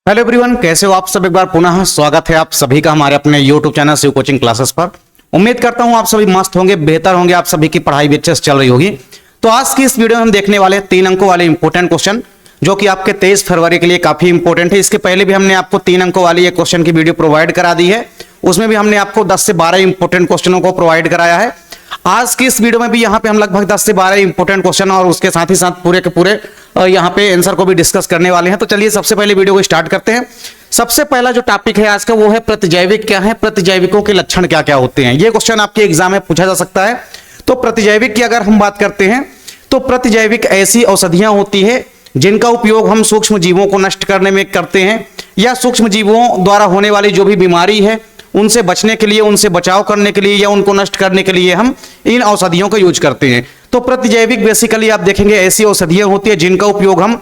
Hello everyone, कैसे हो आप सब। एक बार पुनः स्वागत है आप सभी का हमारे अपने YouTube channel Shiv coaching classes पर। उम्मीद करता हूं आप सभी मस्त होंगे, बेहतर होंगे, आप सभी की पढ़ाई भी अच्छे से चल रही होगी। तो आज की इस वीडियो में हम देखने वाले 3 अंकों वाले इंपॉर्टेंट क्वेश्चन जो कि आपके 23 फरवरी के लिए काफी इंपॉर्टेंट है। इसके पहले भी हमने आपको 3 अंकों वाली एक क्वेश्चन की वीडियो प्रोवाइड करा दी है, उसमें भी हमने आपको 10 से 12 इंपॉर्टेंट क्वेश्चनों को प्रोवाइड कराया है। आज की इस वीडियो में भी यहाँ पे हम लगभग 10 से 12 इंपॉर्टेंट क्वेश्चन और उसके साथ ही साथ पूरे के पूरे यहाँ पे आंसर को भी डिस्कस करने वाले हैं। तो चलिए सबसे पहले वीडियो को स्टार्ट करते हैं। सबसे पहला जो टॉपिक है आज का वो है प्रतिजैविक क्या है, प्रतिजैविकों के लक्षण क्या क्या होते हैं। ये क्वेश्चन आपके एग्जाम में पूछा जा सकता है। तो प्रतिजैविक की अगर हम बात करते हैं तो प्रतिजैविक ऐसी औषधियां होती है जिनका उपयोग हम सूक्ष्म जीवों को नष्ट करने में करते हैं, या सूक्ष्म जीवों द्वारा होने वाली जो भी बीमारी है उनसे बचने के लिए, उनसे बचाव करने के लिए या उनको नष्ट करने के लिए हम इन औषधियों का यूज करते हैं। तो प्रतिजैविक बेसिकली आप देखेंगे ऐसी औषधियां होती है जिनका उपयोग हम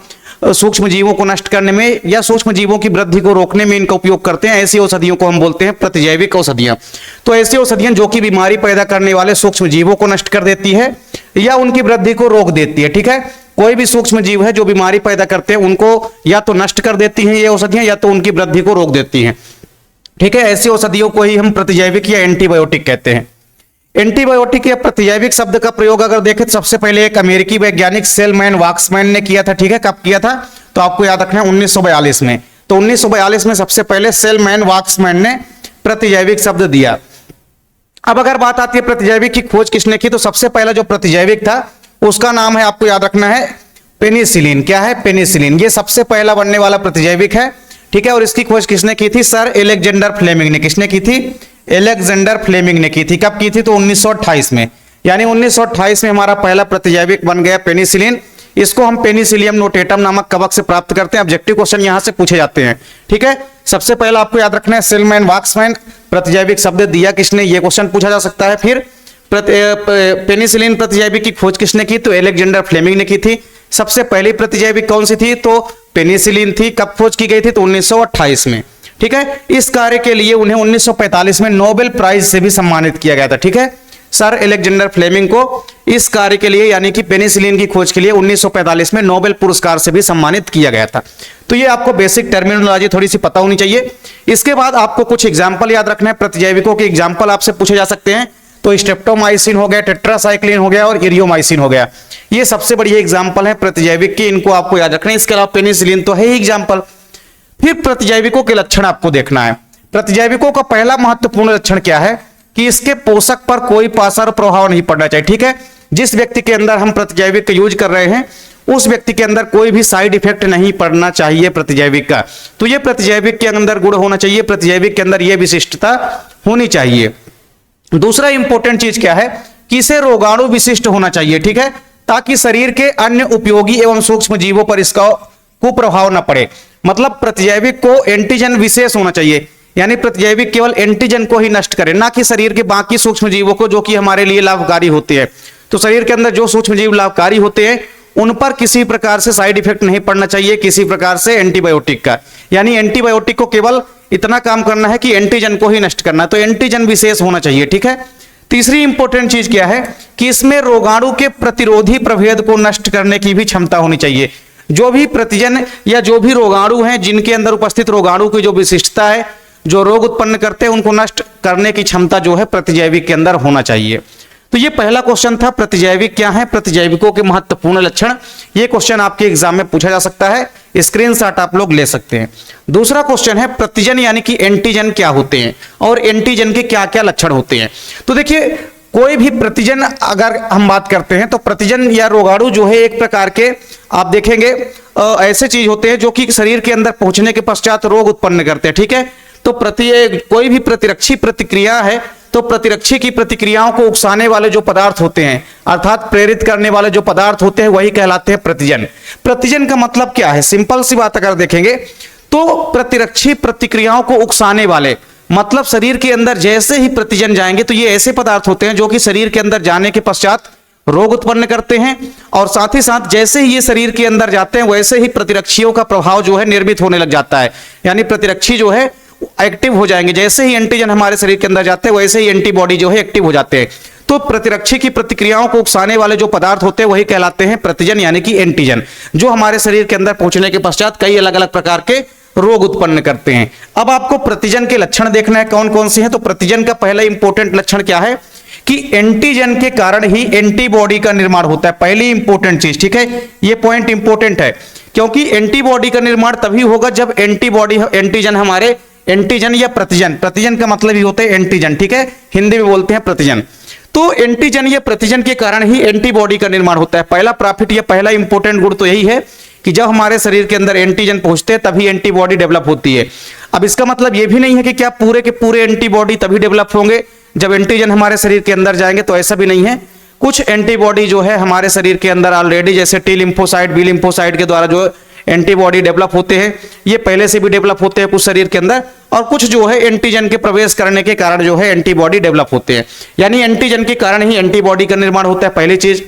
सूक्ष्म जीवों को नष्ट करने में या सूक्ष्म जीवों की वृद्धि को रोकने में इनका उपयोग करते हैं। ऐसी औषधियों को हम बोलते हैं प्रतिजैविक औषधियां। तो ऐसी औषधियां जो कि बीमारी पैदा करने वाले सूक्ष्म जीवों को नष्ट कर देती है या उनकी वृद्धि को रोक देती है। ठीक है, कोई भी सूक्ष्म जीव है जो बीमारी पैदा करते हैं उनको या तो नष्ट कर देती हैं ये औषधियां या तो उनकी वृद्धि को रोक देती हैं। ठीक है, ऐसी औषधियों को ही हम प्रतिजैविक या एंटीबायोटिक कहते हैं। एंटीबायोटिक या प्रतिजैविक शब्द का प्रयोग अगर देखें तो सबसे पहले एक अमेरिकी वैज्ञानिक सेलमैन वाक्समैन ने किया था। ठीक है, कब किया था तो आपको याद रखना है 1942 में। तो 1942 में सबसे पहले सेलमैन वाक्समैन ने प्रतिजैविक शब्द दिया। अब अगर बात आती है प्रतिजैविक की खोज किसने की, तो सबसे पहला जो प्रतिजैविक था उसका नाम है, आपको याद रखना है, पेनिसिलिन। क्या है? पेनिसिलिन। ये सबसे पहला बनने वाला प्रतिजैविक है। ठीक है, और इसकी खोज किसने की थी? सर एलेक्जेंडर फ्लेमिंग ने। किसने की थी? एलेक्जेंडर फ्लेमिंग ने की थी। कब की थी? तो 1928 में। यानी 1928 में हमारा पहला प्रतिजैविक बन गया पेनिसिलिन। इसको हम पेनिसिलियम नोटेटम नामक कवक से प्राप्त करते हैं। ऑब्जेक्टिव क्वेश्चन यहां से पूछे जाते हैं। ठीक है, सबसे पहला आपको याद रखना है सेलमैन वाक्समैन प्रतिजैविक शब्द दिया किसने, ये क्वेश्चन पूछा जा सकता है। फिर पेनिसिलिन प्रतिजैविक की खोज किसने की, तो एलेक्जेंडर फ्लेमिंग ने की थी। सबसे पहली प्रतिजैविक कौन सी थी, तो पेनिसिलिन थी। कब खोज की गई थी, तो 1928 में। ठीक है, इस कार्य के लिए उन्हें 1945 में नोबेल प्राइज से भी सम्मानित किया गया था। ठीक है, सर एलेक्जेंडर फ्लेमिंग को इस कार्य के लिए यानी कि पेनिसिलिन की खोज के लिए 1945 में नोबेल पुरस्कार से भी सम्मानित किया गया था। तो ये आपको बेसिक टर्मिनोलॉजी थोड़ी सी पता होनी चाहिए। इसके बाद आपको कुछ एग्जाम्पल याद रखना है। प्रतिजैविकों के एग्जाम्पल आपसे पूछे जा सकते हैं। तो स्ट्रेप्टोमाइसिन हो गया, टेट्रासाइक्लिन हो गया और इरियोमाइसिन हो गया। ये सबसे बढ़िया एग्जाम्पल है प्रतिजैविक की, इनको आपको याद रखना है। इसके अलावा पेनिसिलिन तो है ही एग्जाम्पल। फिर प्रतिजैविकों के लक्षण आपको देखना है। प्रतिजैविकों का पहला महत्वपूर्ण लक्षण क्या है कि इसके पोषक पर कोई पार्श्व प्रभाव नहीं पड़ना चाहिए। ठीक है, जिस व्यक्ति के अंदर हम प्रतिजैविक का यूज कर रहे हैं उस व्यक्ति के अंदर कोई भी साइड इफेक्ट नहीं पड़ना चाहिए प्रतिजैविक का। तो ये प्रतिजैविक के अंदर गुण होना चाहिए, प्रतिजैविक के अंदर यह विशिष्टता होनी चाहिए। दूसरा इंपॉर्टेंट चीज क्या है कि इसे रोगाणु विशिष्ट होना चाहिए। ठीक है, ताकि शरीर के अन्य उपयोगी एवं सूक्ष्म जीवों पर इसका कुप्रभाव न पड़े। मतलब प्रतिजैविक को एंटीजन विशेष होना चाहिए, यानी प्रतिजैविक केवल एंटीजन को ही नष्ट करे, ना कि शरीर के बाकी सूक्ष्म जीवों को जो कि हमारे लिए लाभकारी होते हैं। तो शरीर के अंदर जो सूक्ष्म जीव लाभकारी होते हैं उन पर किसी प्रकार से साइड इफेक्ट नहीं पड़ना चाहिए, किसी प्रकार से एंटीबायोटिक का। यानी एंटीबायोटिक को केवल इतना काम करना है कि एंटीजन को ही नष्ट करना है, तो एंटीजन विशेष होना चाहिए। ठीक है, तीसरी इंपॉर्टेंट चीज क्या है कि इसमें रोगाणु के प्रतिरोधी प्रभेद को नष्ट करने की भी क्षमता होनी चाहिए। जो भी प्रतिजन या जो भी रोगाणु हैं जिनके अंदर उपस्थित रोगाणु की जो विशिष्टता है, जो रोग उत्पन्न करते हैं, उनको नष्ट करने की क्षमता जो है प्रतिजैविक के अंदर होना चाहिए। तो ये पहला क्वेश्चन था, प्रतिजैविक क्या है, प्रतिजैविकों के महत्वपूर्ण लक्षण। ये क्वेश्चन आपके एग्जाम में पूछा जा सकता है, स्क्रीनशॉट आप लोग ले सकते हैं। दूसरा क्वेश्चन है प्रतिजन यानी कि एंटीजन क्या होते हैं और एंटीजन के क्या क्या लक्षण होते हैं। तो देखिए, कोई भी प्रतिजन अगर हम बात करते हैं तो प्रतिजन या रोगाणु जो है एक प्रकार के आप देखेंगे ऐसे चीज होते हैं जो कि शरीर के अंदर पहुंचने के पश्चात रोग उत्पन्न करते हैं। ठीक है, तो कोई भी प्रतिरक्षी प्रतिक्रिया है तो प्रतिरक्षी की प्रतिक्रियाओं को उकसाने वाले जो पदार्थ होते हैं अर्थात प्रेरित करने वाले जो पदार्थ होते हैं वही कहलाते हैं प्रतिजन। प्रतिजन का मतलब क्या है? सिंपल सी बात अगर देखेंगे तो प्रतिरक्षी प्रतिक्रियाओं को उकसाने वाले, मतलब शरीर के अंदर जैसे ही प्रतिजन जाएंगे तो ये ऐसे पदार्थ होते हैं जो कि शरीर के अंदर जाने के पश्चात रोग उत्पन्न करते हैं, और साथ ही साथ जैसे ही ये शरीर के अंदर जाते हैं वैसे ही प्रतिरक्षियों का प्रभाव जो है निर्मित होने लग जाता है। यानी प्रतिरक्षी जो है एक्टिव हो जाएंगे, जैसे ही एंटीजन हमारे शरीर के अंदर जाते हैं वैसे ही एंटीबॉडी जो है एक्टिव हो जाते हैं। तो प्रतिरक्षी की प्रतिक्रियाओं को उकसाने वाले जो पदार्थ होते हैं वही कहलाते हैं प्रतिजन यानी कि एंटीजन, जो हमारे शरीर के अंदर पहुंचने के पश्चात कई अलग अलग प्रकार के रोग उत्पन्न करते हैं। अब आपको प्रतिजन के लक्षण देखना है कौन कौन से हैं। तो प्रतिजन का पहला इंपॉर्टेंट लक्षण क्या है कि एंटीजन के कारण ही एंटीबॉडी का निर्माण होता है। पहली इंपॉर्टेंट चीज, ठीक है, ये पॉइंट इंपॉर्टेंट है क्योंकि एंटीबॉडी का निर्माण तभी होगा जब एंटीजन हमारे एंटीजन या प्रतिजन, प्रतिजन का मतलब ही होता है एंटीजन, ठीक है, हिंदी में बोलते हैं प्रतिजन। तो एंटीजन या प्रतिजन के कारण ही एंटीबॉडी का निर्माण होता है। पहला प्रॉफिट या पहला इंपॉर्टेंट गुण तो यही है कि जब हमारे शरीर के अंदर एंटीजन पहुंचते हैं तभी एंटीबॉडी डेवलप होती है। अब इसका मतलब यह भी नहीं है कि क्या पूरे के पूरे एंटीबॉडी तभी डेवलप होंगे जब एंटीजन हमारे शरीर के अंदर जाएंगे, तो ऐसा भी नहीं है। कुछ एंटीबॉडी जो है हमारे शरीर के अंदर ऑलरेडी, जैसे टी लिम्फोसाइट, बी लिम्फोसाइट के द्वारा जो एंटीबॉडी डेवलप होते हैं, ये पहले से भी डेवलप होते हैं कुछ शरीर के अंदर, और कुछ जो है एंटीजन के प्रवेश करने के कारण जो है एंटीबॉडी डेवलप होते हैं। यानी एंटीजन के कारण ही एंटीबॉडी का निर्माण होता है, पहली चीज।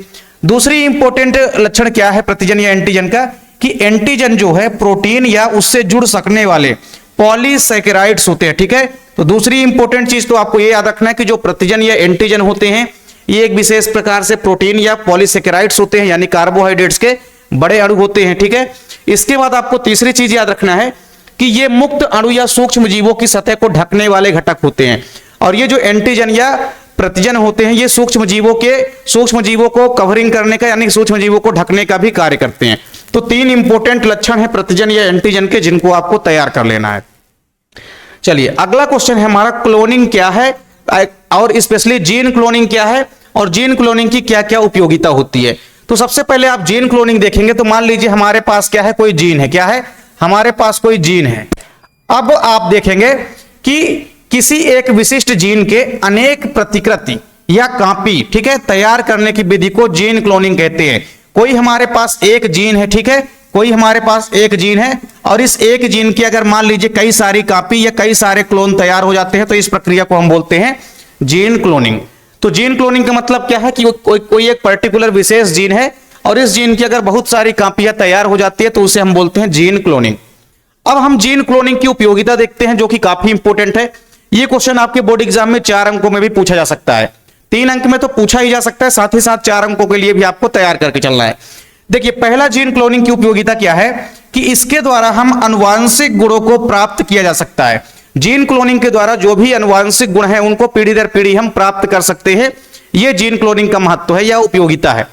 दूसरी इंपॉर्टेंट लक्षण क्या है प्रतिजन या एंटीजन का कि एंटीजन जो है प्रोटीन या उससे जुड़ सकने वाले पॉलीसैकेराइड्स होते हैं, ठीक है। तो दूसरी इंपॉर्टेंट चीज तो आपको ये याद रखना है कि जो प्रतिजन या एंटीजन होते हैं ये एक विशेष प्रकार से प्रोटीन या पॉलीसैकेराइड्स होते हैं, यानी कार्बोहाइड्रेट्स के बड़े अणु होते हैं, ठीक है। इसके बाद आपको तीसरी चीज याद रखना है कि ये मुक्त अणु या सूक्ष्म जीवों की सतह को ढकने वाले घटक होते हैं। और ये जो एंटीजन या प्रतिजन होते हैं ये सूक्ष्म जीवों को कवरिंग करने का, यानी सूक्ष्म जीवों को ढकने का भी कार्य करते हैं। तो तीन इंपॉर्टेंट लक्षण है प्रतिजन या एंटीजन के जिनको आपको तैयार कर लेना है। चलिए अगला क्वेश्चन है हमारा, क्लोनिंग क्या है और स्पेशली जीन क्लोनिंग क्या है और जीन क्लोनिंग की क्या क्या उपयोगिता होती है। तो सबसे पहले आप जीन क्लोनिंग देखेंगे तो मान लीजिए हमारे पास क्या है, कोई जीन है, क्या है, हमारे पास कोई जीन है। अब आप देखेंगे कि किसी एक विशिष्ट जीन के अनेक प्रतिकृति या कॉपी, ठीक है, तैयार करने की विधि को जीन क्लोनिंग कहते हैं। कोई हमारे पास एक जीन है, ठीक है, कोई हमारे पास एक जीन है और इस एक जीन की अगर मान लीजिए कई सारी कॉपी या कई सारे क्लोन तैयार हो जाते हैं तो इस प्रक्रिया को हम बोलते हैं जीन क्लोनिंग। तो जीन क्लोनिंग का मतलब क्या है कि कोई एक पर्टिकुलर विशेष जीन है और इस जीन की अगर बहुत सारी कॉपियां तैयार हो जाती है तो उसे हम बोलते हैं जीन क्लोनिंग। अब हम जीन क्लोनिंग की उपयोगिता देखते हैं जो कि काफी इंपॉर्टेंट है। ये क्वेश्चन आपके बोर्ड एग्जाम में 4 अंकों में भी पूछा जा सकता है, 3 अंक में तो पूछा ही जा सकता है, साथ ही साथ 4 अंकों के लिए भी आपको तैयार करके चलना है। देखिए पहला जीन क्लोनिंग की उपयोगिता क्या है कि इसके द्वारा हम आनुवांशिक गुणों को प्राप्त किया जा सकता है। जीन क्लोनिंग के द्वारा जो भी आनुवांशिक गुण है उनको पीढ़ी दर पीढ़ी हम प्राप्त कर सकते हैं। यह जीन क्लोनिंग का महत्व है या उपयोगिता है।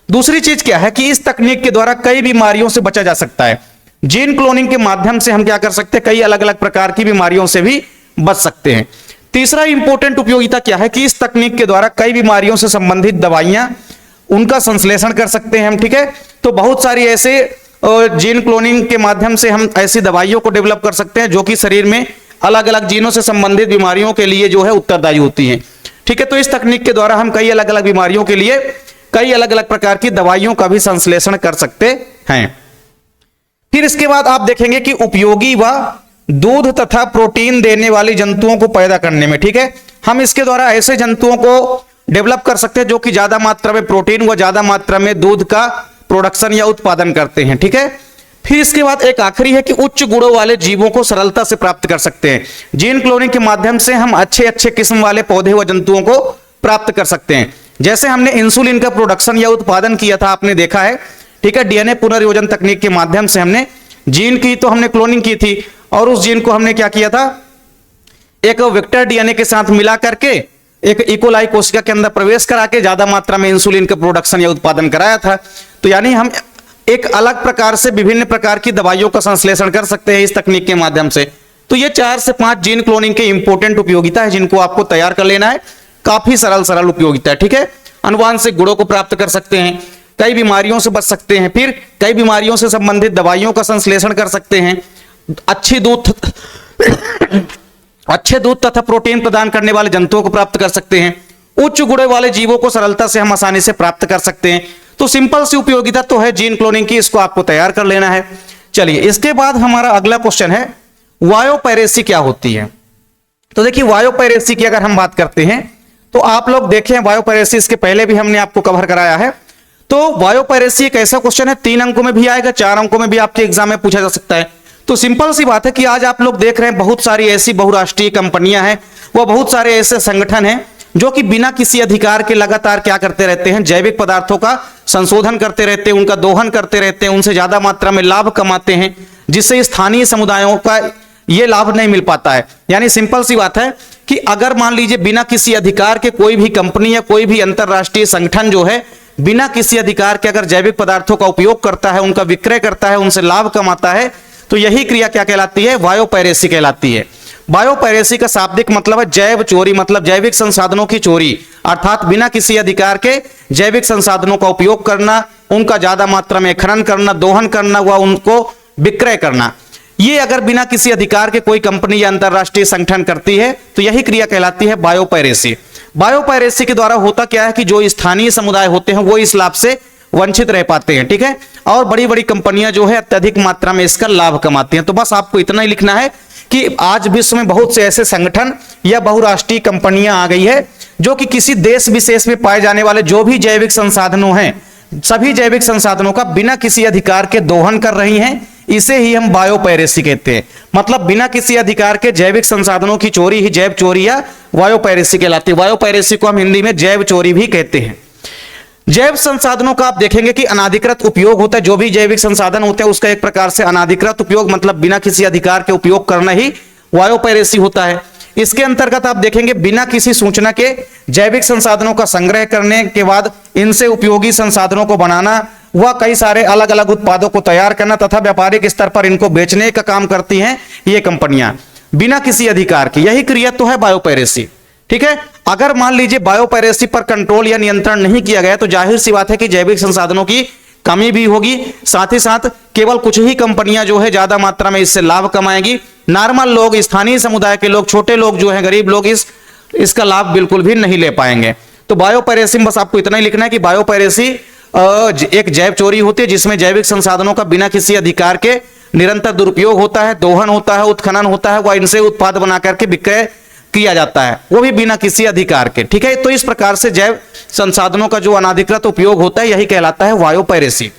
दूसरी चीज क्या है कि इस तकनीक के द्वारा कई बीमारियों से बचा जा सकता है। जीन क्लोनिंग के माध्यम से हम क्या कर सकते हैं, कई अलग अलग प्रकार की बीमारियों से भी बच सकते हैं। तीसरा इंपॉर्टेंट उपयोगिता क्या है कि इस तकनीक के द्वारा कई बीमारियों से संबंधित दवाइयां, उनका संश्लेषण कर सकते हैं हम, ठीक है। तो बहुत सारी ऐसे जीन क्लोनिंग के माध्यम से हम ऐसी दवाइयों को डेवलप कर सकते हैं जो कि शरीर में अलग अलग जीनों से संबंधित बीमारियों के लिए जो है उत्तरदायी होती हैं, ठीक है। तो इस तकनीक के द्वारा हम कई अलग अलग बीमारियों के लिए कई अलग अलग प्रकार की दवाइयों का भी संश्लेषण कर सकते हैं। फिर इसके बाद आप देखेंगे कि उपयोगी व दूध तथा प्रोटीन देने वाली जंतुओं को पैदा करने में, ठीक है, हम इसके द्वारा ऐसे जंतुओं को डेवलप कर सकते हैं जो कि ज्यादा मात्रा में प्रोटीन व ज्यादा मात्रा में दूध का प्रोडक्शन या उत्पादन करते हैं, ठीक है। फिर इसके बाद एक आखिरी है कि उच्च गुणों वाले जीवों को सरलता से प्राप्त कर सकते हैं। जीन क्लोनिंग के माध्यम से हम अच्छे अच्छे किस्म वाले पौधे व जंतुओं को प्राप्त कर सकते हैं। जैसे हमने इंसुलिन का प्रोडक्शन या उत्पादन किया था, आपने देखा है, ठीक है, डीएनए पुनर्योजन तकनीक के माध्यम से हमने जीन की तो हमने क्लोनिंग की थी और उस जीन को हमने क्या किया था, एक वेक्टर डीएनए के साथ मिला करके एक इकोलाई कोशिका के अंदर प्रवेश करा के ज्यादा मात्रा में इंसुलिन का प्रोडक्शन या उत्पादन कराया था। तो यानी हम एक अलग प्रकार से विभिन्न प्रकार की दवाइयों का संश्लेषण कर सकते हैं इस तकनीक के माध्यम से। तो ये 4 से 5 जीन क्लोनिंग के इंपॉर्टेंट उपयोगिता है जिनको आपको तैयार कर लेना है। काफी सरल उपयोगिता है, ठीक है। आनुवांशिक गुणों को प्राप्त कर सकते हैं, कई बीमारियों से बच सकते हैं, फिर कई बीमारियों से संबंधित दवाइयों का संश्लेषण कर सकते हैं, अच्छे दूध तथा प्रोटीन प्रदान करने वाले जंतुओं को प्राप्त कर सकते हैं, उच्च गुणों वाले जीवों को सरलता से हम आसानी से प्राप्त कर सकते हैं। तो सिंपल सी उपयोगिता तो है जीन क्लोनिंग की, इसको आपको तैयार कर लेना है। चलिए इसके बाद हमारा अगला क्वेश्चन है, वायोपैरेसी क्या होती है। तो देखिए वायोपैरेसी की अगर हम बात करते हैं तो आप लोग देखें, वायोपैरेसी इसके पहले भी हमने आपको कवर कराया है। तो वायोपैरेसी एक ऐसा क्वेश्चन है 3 अंकों में भी आएगा, 4 अंकों में भी आपके एग्जाम में पूछा जा सकता है। तो सिंपल सी बात है कि आज आप लोग देख रहे हैं बहुत सारी ऐसी बहुराष्ट्रीय कंपनियां हैं, वो बहुत सारे ऐसे संगठन हैं जो कि बिना किसी अधिकार के लगातार क्या करते रहते हैं, जैविक पदार्थों का संशोधन करते रहते हैं, उनका दोहन करते रहते हैं, उनसे ज्यादा मात्रा में लाभ कमाते हैं, जिससे स्थानीय समुदायों का ये लाभ नहीं मिल पाता है। यानी सिंपल सी बात है कि अगर मान लीजिए बिना किसी अधिकार के कोई भी कंपनी या कोई भी अंतरराष्ट्रीय संगठन जो है बिना किसी अधिकार के अगर जैविक पदार्थों का उपयोग करता है, उनका विक्रय करता है, उनसे लाभ कमाता है, तो यही क्रिया क्या कहलाती है? बायोपायरेसी कहलाती है। बायोपायरेसी का शाब्दिक मतलब है जैव चोरी, मतलब जैविक संसाधनों की चोरी, अर्थात बिना किसी अधिकार के जैविक संसाधनों का उपयोग करना, उनका ज्यादा मात्रा में खनन करना, दोहन करना व उनको विक्रय करना। ये अगर बिना किसी अधिकार के कोई कंपनी या अंतरराष्ट्रीय संगठन करती है तो यही क्रिया कहलाती है बायोपायरेसी। बायोपायरेसी के द्वारा होता क्या है कि जो स्थानीय समुदाय होते हैं वो इस लाभ से वंचित रह पाते हैं, ठीक है, और बड़ी बड़ी कंपनियां जो है अत्यधिक मात्रा में इसका लाभ कमाती हैं। तो बस आपको इतना ही लिखना है कि आज विश्व में बहुत से ऐसे संगठन या बहुराष्ट्रीय कंपनियां आ गई है जो कि किसी देश विशेष में पाए जाने वाले जो भी जैविक संसाधनों हैं, सभी जैविक संसाधनों का बिना किसी अधिकार के दोहन कर रही हैं। इसे ही हम बायोपायरेसी कहते हैं। मतलब बिना किसी अधिकार के जैविक संसाधनों की चोरी ही जैव चोरी या बायोपायरेसी कहलाती है। बायोपायरेसी को हम हिंदी में जैव चोरी भी कहते हैं। जैव संसाधनों का आप देखेंगे कि अनाधिकृत उपयोग होता है। जो भी जैविक संसाधन होते हैं उसका एक प्रकार से अनाधिकृत उपयोग, मतलब बिना किसी अधिकार के उपयोग करना ही बायोपायरेसी होता है। इसके अंतर्गत आप देखेंगे बिना किसी सूचना के जैविक संसाधनों का संग्रह करने के बाद इनसे उपयोगी संसाधनों को बनाना व कई सारे अलग अलग उत्पादों को तैयार करना तथा व्यापारिक स्तर पर इनको बेचने का काम करती हैं ये कंपनियां बिना किसी अधिकार के। यही क्रिया तो है बायोपायरेसी, ठीक है। अगर मान लीजिए बायोपायरेसी पर कंट्रोल या नियंत्रण नहीं किया गया तो जाहिर सी बात है कि जैविक संसाधनों की कमी भी होगी, साथ ही साथ केवल कुछ ही कंपनियां जो है ज्यादा मात्रा में इससे लाभ कमाएंगी। नॉर्मल लोग, स्थानीय समुदाय के लोग, छोटे लोग जो है, गरीब लोग इसका लाभ बिल्कुल भी नहीं ले पाएंगे। तो बायोपायरेसी में बस आपको इतना ही लिखना है कि बायोपायरेसी एक जैव चोरी होती है जिसमें जैविक संसाधनों का बिना किसी अधिकार के निरंतर दुरुपयोग होता है, दोहन होता है, उत्खनन होता है, वह इनसे उत्पाद बना करके विक्रय किया जाता है, वो भी बिना किसी अधिकार के, ठीक है। तो इस प्रकार से जैव संसाधनों का जो अनाधिकृत उपयोग होता है यही कहलाता है बायोपायरेसी।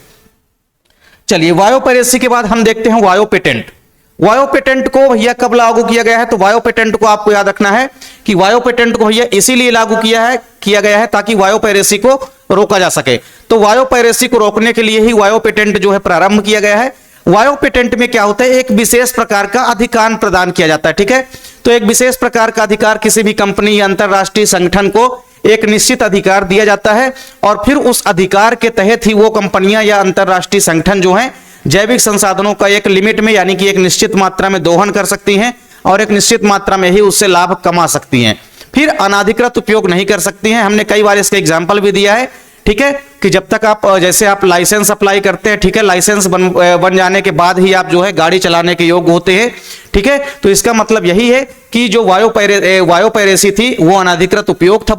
चलिए, बायोपायरेसी के बाद हम देखते हैं बायोपेटेंट। बायोपेटेंट को भैया कब लागू किया गया है? तो बायोपेटेंट को आपको याद रखना है कि बायोपेटेंट को भैया इसीलिए लागू किया गया है ताकि बायोपायरेसी को रोका जा सके। तो बायोपायरेसी को रोकने के लिए ही बायोपेटेंट जो है प्रारंभ किया गया है। बायोपेटेंट में क्या होता है? एक विशेष प्रकार का अधिकार प्रदान किया जाता है, ठीक है। तो एक विशेष प्रकार का अधिकार किसी भी कंपनी या अंतरराष्ट्रीय संगठन को एक निश्चित अधिकार दिया जाता है और फिर उस अधिकार के तहत ही वो कंपनियां या अंतरराष्ट्रीय संगठन जो हैं जैविक संसाधनों का एक लिमिट में, यानी कि एक निश्चित मात्रा में दोहन कर सकती हैं और एक निश्चित मात्रा में ही उससे लाभ कमा सकती हैं, फिर अनाधिकृत उपयोग नहीं कर सकती हैं। हमने कई बार इसका एग्जाम्पल भी दिया है, ठीक है, कि जब तक आप जैसे आप लाइसेंस अप्लाई करते हैं, ठीक है, लाइसेंस बन जाने के बाद ही आप जो है गाड़ी चलाने के योग्य होते हैं, ठीक है। तो इसका मतलब यही है कि जो बायोपायरेसी थी वो अनाधिकृत उपयोग था,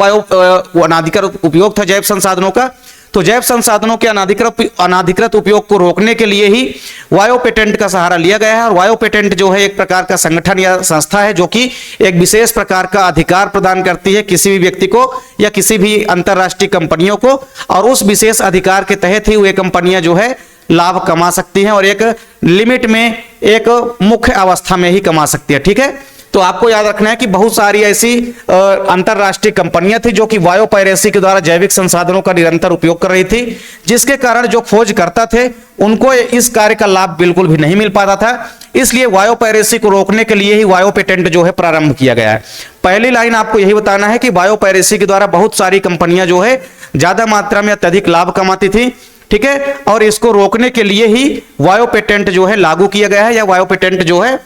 अनाधिकृत उपयोग था जैव संसाधनों का। तो जैव संसाधनों के अनाधिकृत उपयोग को रोकने के लिए ही बायोपेटेंट का सहारा लिया गया है। और बायोपेटेंट जो है एक प्रकार का संगठन या संस्था है जो कि एक विशेष प्रकार का अधिकार प्रदान करती है किसी भी व्यक्ति को या किसी भी अंतरराष्ट्रीय कंपनियों को, और उस विशेष अधिकार के तहत ही वे कंपनियां जो है लाभ कमा सकती हैं और एक लिमिट में, एक मुख्य अवस्था में ही कमा सकती है, ठीक है। तो आपको याद रखना है कि बहुत सारी ऐसी अंतरराष्ट्रीय कंपनियां थी जो कि बायोपायरेसी के द्वारा जैविक संसाधनों का निरंतर उपयोग कर रही थी, जिसके कारण जो खोजकर्ता थे उनको इस कार्य का लाभ बिल्कुल भी नहीं मिल पाता था। इसलिए बायोपायरेसी को रोकने के लिए ही बायोपेटेंट जो है प्रारंभ किया गया है। पहली लाइन आपको यही बताना है कि बायोपायरेसी के द्वारा बहुत सारी कंपनियां जो है ज्यादा मात्रा में अत्यधिक लाभ कमाती थी, ठीक है, और इसको रोकने के लिए ही बायोपेटेंट जो है लागू किया गया है या बायोपेटेंट जो है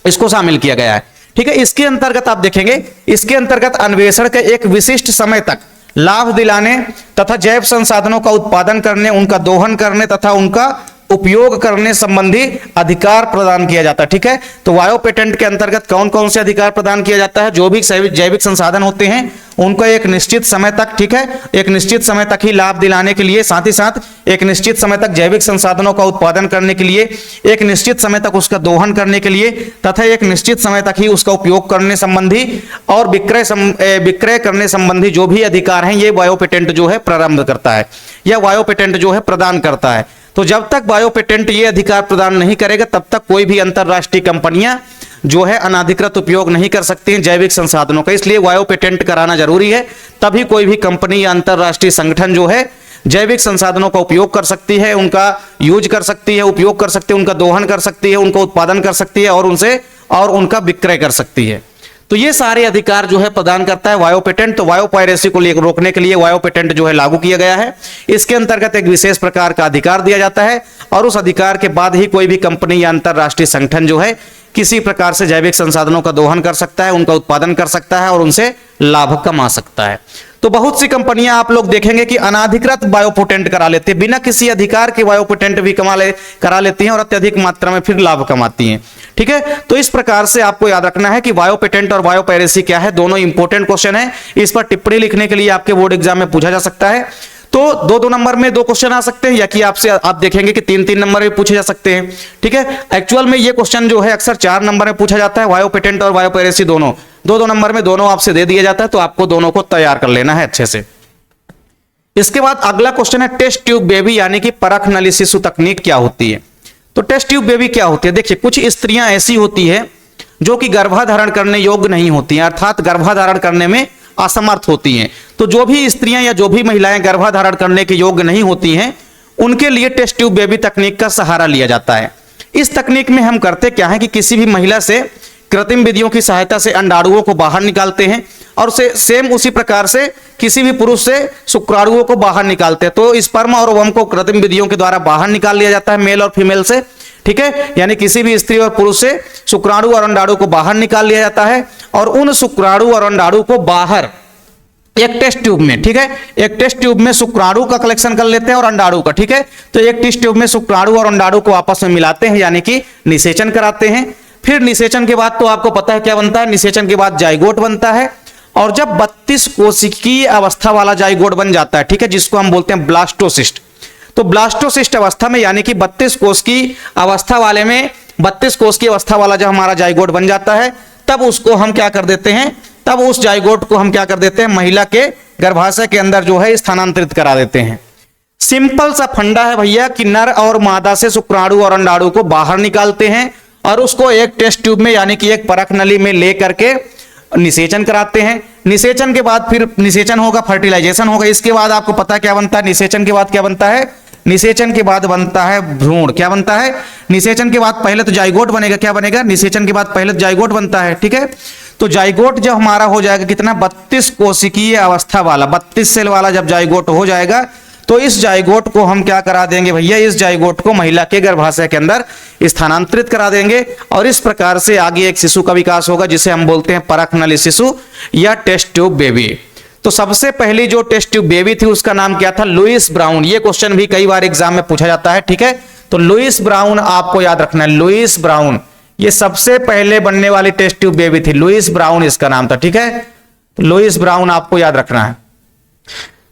इसको शामिल किया गया है, ठीक है। इसके अंतर्गत आप देखेंगे, इसके अंतर्गत अन्वेषण के एक विशिष्ट समय तक लाभ दिलाने तथा जैव संसाधनों का उत्पादन करने, उनका दोहन करने तथा उनका उपयोग करने संबंधी अधिकार प्रदान किया जाता है, ठीक है। तो बायोपेटेंट के अंतर्गत कौन कौन से अधिकार प्रदान किया जाता है? जो भी जैविक संसाधन होते हैं उनको एक निश्चित समय तक, ठीक है, एक निश्चित समय तक ही लाभ दिलाने के लिए, साथ ही साथ एक निश्चित समय तक जैविक संसाधनों का उत्पादन करने के लिए, एक निश्चित समय तक उसका दोहन करने के लिए तथा एक निश्चित समय तक ही उसका उपयोग करने संबंधी और विक्रय करने संबंधी जो भी अधिकार हैं ये बायोपेटेंट जो है प्रारंभ करता है या बायोपेटेंट जो है प्रदान करता है। तो जब तक बायोपेटेंट ये अधिकार प्रदान नहीं करेगा तब तक कोई भी अंतरराष्ट्रीय कंपनियां जो है अनाधिकृत उपयोग नहीं कर सकती हैं जैविक संसाधनों का। इसलिए बायोपेटेंट कराना जरूरी है, तभी कोई भी कंपनी या अंतरराष्ट्रीय संगठन जो है जैविक संसाधनों का उपयोग कर सकती है, उनका यूज कर सकती है, उपयोग कर सकती है, उनका दोहन कर सकती है, उनका उत्पादन कर सकती है और उनका विक्रय कर सकती है। तो ये सारे अधिकार जो है प्रदान करता है वायो पेटेंट। तो वायो पायरेसी को रोकने के लिए वायो पेटेंट जो है लागू किया गया है। इसके अंतर्गत एक विशेष प्रकार का अधिकार दिया जाता है और उस अधिकार के बाद ही कोई भी कंपनी या अंतरराष्ट्रीय संगठन जो है किसी प्रकार से जैविक संसाधनों का दोहन कर सकता है, उनका उत्पादन कर सकता है और उनसे लाभ कमा सकता है। तो बहुत सी कंपनियां आप लोग देखेंगे कि अनाधिकृत बायोपेटेंट करा लेते हैं, बिना किसी अधिकार के बायोपेटेंट भी करा लेती हैं और अत्यधिक मात्रा में फिर लाभ कमाती हैं। ठीक है, तो इस प्रकार से आपको याद रखना है कि बायोपेटेंट और बायोपायरेसी क्या है, दोनों इंपॉर्टेंट क्वेश्चन है। इस पर टिप्पणी लिखने के लिए आपके बोर्ड एग्जाम में पूछा जा सकता है। तो 2-2 नंबर में 2 क्वेश्चन आ सकते हैं या कि आपसे आप देखेंगे कि 3-3 नंबर में पूछे जा सकते हैं। ठीक है, एक्चुअल में ये क्वेश्चन जो है अक्सर 4 नंबर में पूछा जाता है, बायोपेटेंट और बायोपायरेसी दोनों 2-2 नंबर में दोनों आपसे दे दिया जाता है। तो आपको दोनों को तैयार कर लेना है अच्छे से। इसके बाद अगला क्वेश्चन है टेस्ट ट्यूब बेबी यानी कि परख नली शिशु तकनीक क्या होती है। तो टेस्ट ट्यूब बेबी क्या होती है? देखिए, कुछ स्त्रियां ऐसी होती है जो कि गर्भाधारण करने योग्य नहीं होती हैं, अर्थात गर्भाधारण करने में असमर्थ होती हैं। तो जो भी स्त्रियां या जो भी महिलाएं गर्भाधारण करने के योग्य नहीं होती हैं, उनके लिए टेस्ट ट्यूब बेबी तकनीक का सहारा लिया जाता है। इस तकनीक में हम करते क्या है कि किसी भी महिला से कृत्रिम विधियों की सहायता से अंडाणुओं को बाहर निकालते हैं और सेम उसी प्रकार से किसी भी पुरुष से शुक्राणुओं को बाहर निकालते हैं। तो स्पर्म और ओवम को कृत्रिम विधियों के द्वारा बाहर निकाल लिया जाता है, मेल और फीमेल से। ठीक है, यानी किसी भी स्त्री और पुरुष से शुक्राणु और अंडाणु को बाहर निकाल लिया जाता है और उन शुक्राणु और अंडाणु को बाहर एक टेस्ट ट्यूब में, ठीक है, एक टेस्ट ट्यूब में शुक्राणु का कलेक्शन कर लेते हैं और अंडाणु का। ठीक है, तो एक टेस्ट ट्यूब में शुक्राणु और अंडाणु को आपस में मिलाते हैं यानी कि निषेचन कराते हैं। फिर निषेचन के बाद तो आपको पता है क्या बनता है, निषेचन के बाद जाइगोट बनता है और जब 32 कोशिकीय अवस्था वाला जाइगोट बन जाता है, ठीक है, जिसको हम बोलते हैं ब्लास्टोसिस्ट। तो ब्लास्टोसिस्ट अवस्था में यानी कि 32 कोष की अवस्था वाले में 32 कोष की अवस्था वाला जब हमारा जाइगोट बन जाता है, तब उसको हम क्या कर देते हैं, तब उस जाइगोट को हम क्या कर देते हैं, महिला के गर्भाशय के अंदर जो है स्थानांतरित करा देते हैं। सिंपल सा फंडा है भैया कि नर और मादा से शुक्राणु और अंडाणु को बाहर निकालते हैं और उसको एक टेस्ट ट्यूब में यानी कि एक परख नली में ले करके निषेचन कराते हैं। निषेचन के बाद फिर निषेचन होगा, फर्टिलाइजेशन होगा। इसके बाद आपको पता क्या बनता है, निषेचन के बाद क्या बनता है, निषेचन के बाद बनता है भ्रूण। क्या बनता है, निषेचन के बाद पहले तो जाइगोट बनेगा। क्या बनेगा, निषेचन के बाद पहले तो जाइगोट बनता है। ठीक है, तो जाइगोट जब हमारा हो जाएगा कितना, 32 कोशिकीय अवस्था वाला, 32 सेल वाला जब जाइगोट हो जाएगा, तो इस जाइगोट को हम क्या करा देंगे भैया, इस जाइगोट को महिला के गर्भाशय के अंदर स्थानांतरित करा देंगे और इस प्रकार से आगे एक शिशु का विकास होगा जिसे हम बोलते हैं परख नली शिशु या टेस्ट ट्यूब बेबी। तो सबसे पहली जो टेस्ट ट्यूब बेबी थी उसका नाम क्या था, लुईस ब्राउन। ये क्वेश्चन भी कई बार एग्जाम में पूछा जाता है। ठीक है, तो लुईस ब्राउन आपको याद रखना है, लुईस ब्राउन ये सबसे पहले बनने वाली टेस्ट ट्यूब बेबी थी, लुईस ब्राउन इसका नाम था। ठीक है, तो लुईस ब्राउन आपको याद रखना है।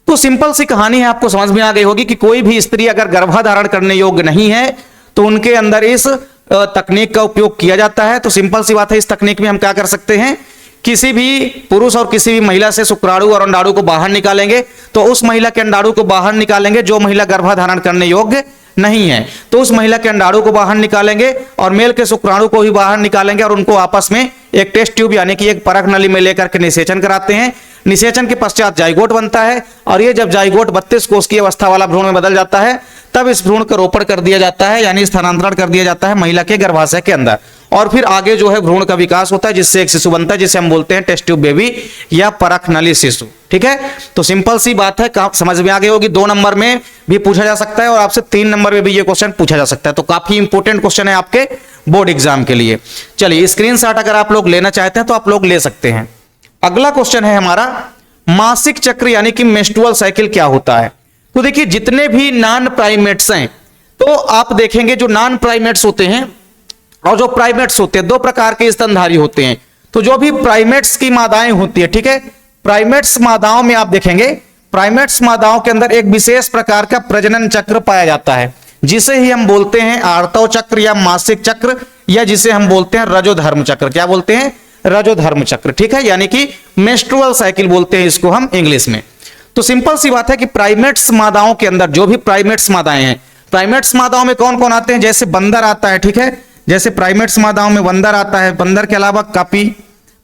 तो सिंपल सी कहानी है, आपको समझ में आ गई होगी कि कोई भी स्त्री अगर गर्भाधारण करने योग्य नहीं है तो उनके अंदर इस तकनीक का उपयोग किया जाता है। तो सिंपल सी बात है, इस तकनीक में हम क्या कर सकते हैं, किसी भी पुरुष और किसी भी महिला से शुक्राणु और अंडाणु को बाहर निकालेंगे, तो उस महिला के अंडाणु को बाहर निकालेंगे जो महिला गर्भाधारण करने योग्य नहीं है, तो उस महिला के अंडाणु को बाहर निकालेंगे और मेल के शुक्राणु को भी बाहर निकालेंगे और उनको आपस में एक टेस्ट ट्यूब यानी कि एक परख नली में लेकर के निषेचन कराते हैं। निषेचन के पश्चात जाइगोट बनता है और ये जब जाइगोट 32 कोष की अवस्था वाला भ्रूण में बदल जाता है, तब इस भ्रूण का रोपण कर दिया जाता है यानी स्थानांतरण कर दिया जाता है महिला के गर्भाशय के अंदर और फिर आगे जो है भ्रूण का विकास होता है जिससे एक शिशु बनता है जिसे हम बोलते हैं टेस्ट ट्यूब बेबी या परख नली शिशु। ठीक है, तो सिंपल सी बात है, समझ में आ गई होगी। 2 नंबर में भी पूछा जा सकता है और आपसे 3 नंबर में भी ये क्वेश्चन पूछा जा सकता है। तो काफी इंपॉर्टेंट क्वेश्चन है आपके बोर्ड एग्जाम के लिए। चलिए स्क्रीनशॉट अगर आप लोग लेना चाहते हैं तो आप लोग ले सकते हैं। अगला क्वेश्चन है हमारा, मासिक चक्र यानी कि मेंस्ट्रुअल साइकिल क्या होता है। तो देखिए जितने भी नॉन प्राइमेट्स हैं, तो आप देखेंगे जो नॉन प्राइमेट्स होते हैं और जो प्राइमेट्स होते हैं, 2 प्रकार के स्तनधारी होते हैं। तो जो भी प्राइमेट्स की मादाएं होती है, ठीक है, प्राइमेट्स मादाओं में आप देखेंगे, प्राइमेट्स मादाओं के अंदर एक विशेष प्रकार का प्रजनन चक्र पाया जाता है जिसे ही हम बोलते हैं आर्तव चक्र या मासिक चक्र या जिसे हम बोलते हैं रजोधर्म चक्र। क्या बोलते हैं, रजोधर्म चक्र। ठीक है, यानी कि मेंस्ट्रुअल साइकिल बोलते हैं इसको हम इंग्लिश में। तो सिंपल सी बात है कि प्राइमेट्स मादाओं के अंदर जो भी प्राइमेट्स मादाएं हैं, प्राइमेट्स मादाओं में कौन कौन आते हैं, जैसे बंदर आता है। ठीक है, जैसे प्राइमेट्स मादाओं में बंदर आता है, बंदर के अलावा कपी,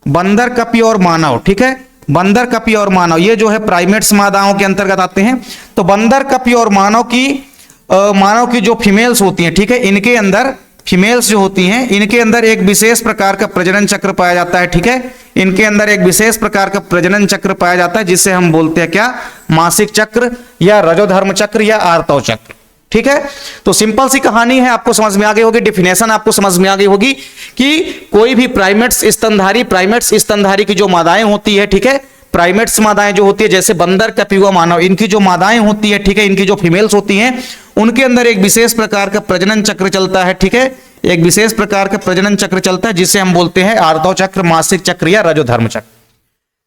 बंदर, कपी और मानव। ठीक है, बंदर, कपी और मानव, ये जो है प्राइमेट्स मादाओं के अंतर्गत आते हैं। तो बंदर, कपी और मानव की जो फीमेल्स होती हैं, ठीक है, इनके अंदर फीमेल्स जो होती हैं, इनके अंदर एक विशेष प्रकार का प्रजनन चक्र पाया जाता है, ठीक है, इनके अंदर एक विशेष प्रकार का प्रजनन चक्र पाया जाता है जिसे हम बोलते हैं क्या, मासिक चक्र या रजोधर्म चक्र या आर्तव चक्र, ठीक है। तो सिंपल सी कहानी है, आपको समझ में आ गई होगी, डेफिनेशन आपको समझ में आ गई होगी कि कोई भी प्राइमेट्स स्तनधारी की जो मादाएं होती है, ठीक है, प्राइमेट्स मादाएं जो होती है, जैसे बंदर, कपी व मानव, इनकी जो मादाएं होती है, ठीक है, इनकी जो फीमेल्स होती हैं, उनके अंदर एक विशेष प्रकार का प्रजनन चक्र चलता है, ठीक है, एक विशेष प्रकार का प्रजनन चक्र चलता है जिसे हम बोलते हैं आर्तव चक्र, मासिक चक्र या रजोधर्म चक्र।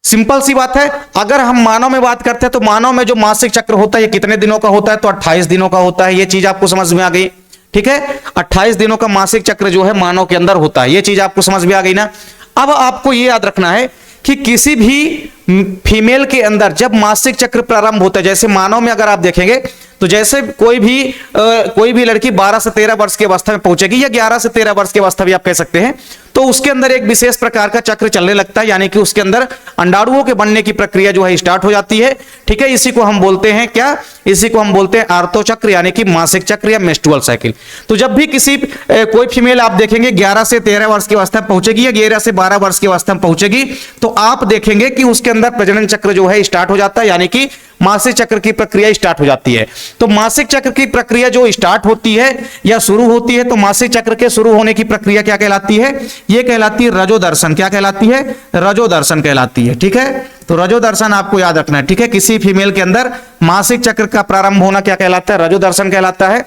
सिंपल सी बात है। अगर हम मानव में बात करते हैं तो मानव में जो मासिक चक्र होता है ये कितने दिनों का होता है, तो 28 दिनों का होता है। ये चीज आपको समझ में आ गई, ठीक है, 28 दिनों का मासिक चक्र जो है मानव के अंदर होता है, ये चीज आपको समझ में आ गई ना। अब आपको ये याद रखना है कि किसी भी फीमेल के अंदर जब मासिक चक्र प्रारंभ होता है, जैसे मानव में अगर आप देखेंगे तो जैसे कोई भी लड़की 12 से 13 वर्ष की अवस्था में पहुंचेगी या 11 से 13 वर्ष की अवस्था भी आप कह सकते हैं, तो उसके अंदर एक विशेष प्रकार का चक्र चलने लगता है, यानी कि उसके अंदर अंडाणुओं के बनने की प्रक्रिया जो है स्टार्ट हो जाती है, ठीक है। इसी को हम बोलते हैं क्या, इसी को हम बोलते हैं आर्तव चक्र यानी कि मासिक चक्र या मेंस्ट्रुअल साइकिल। तो जब भी कोई फीमेल आप देखेंगे 11 से 13 वर्ष की अवस्था में पहुंचेगी या 11 से 12 वर्ष की अवस्था में पहुंचेगी, तो आप देखेंगे कि उसके अंदर प्रजनन चक्र जो है स्टार्ट हो जाता है, यानी कि मासिक चक्र की प्रक्रिया स्टार्ट हो जाती है। तो मासिक चक्र की प्रक्रिया जो स्टार्ट होती है या शुरू होती है, तो मासिक चक्र के शुरू होने की प्रक्रिया क्या कहलाती है, ये कहलाती है रजोदर्शन। क्या कहलाती है, रजोदर्शन कहलाती है, ठीक है। तो रजोदर्शन आपको याद रखना है, ठीक है। किसी फीमेल के अंदर मासिक चक्र का प्रारंभ होना क्या कहलाता है, रजोदर्शन कहलाता है।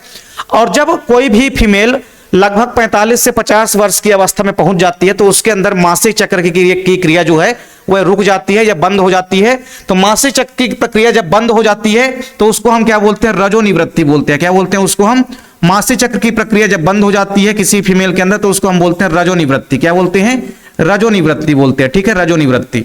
और जब कोई भी फीमेल लगभग 45 से 50 वर्ष की अवस्था में पहुंच जाती है, तो उसके अंदर मासिक चक्र की क्रिया जो है वह रुक जाती है या बंद हो जाती है। तो मासिक चक्र की प्रक्रिया जब बंद हो जाती है तो उसको हम क्या बोलते हैं, रजोनिवृत्ति बोलते हैं। क्या बोलते हैं उसको हम, मासिक चक्र की प्रक्रिया जब बंद हो जाती है किसी फीमेल के अंदर तो उसको हम बोलते हैं रजोनिवृत्ति। क्या बोलते हैं, रजोनिवृत्ति बोलते हैं, ठीक है, रजोनिवृत्ति।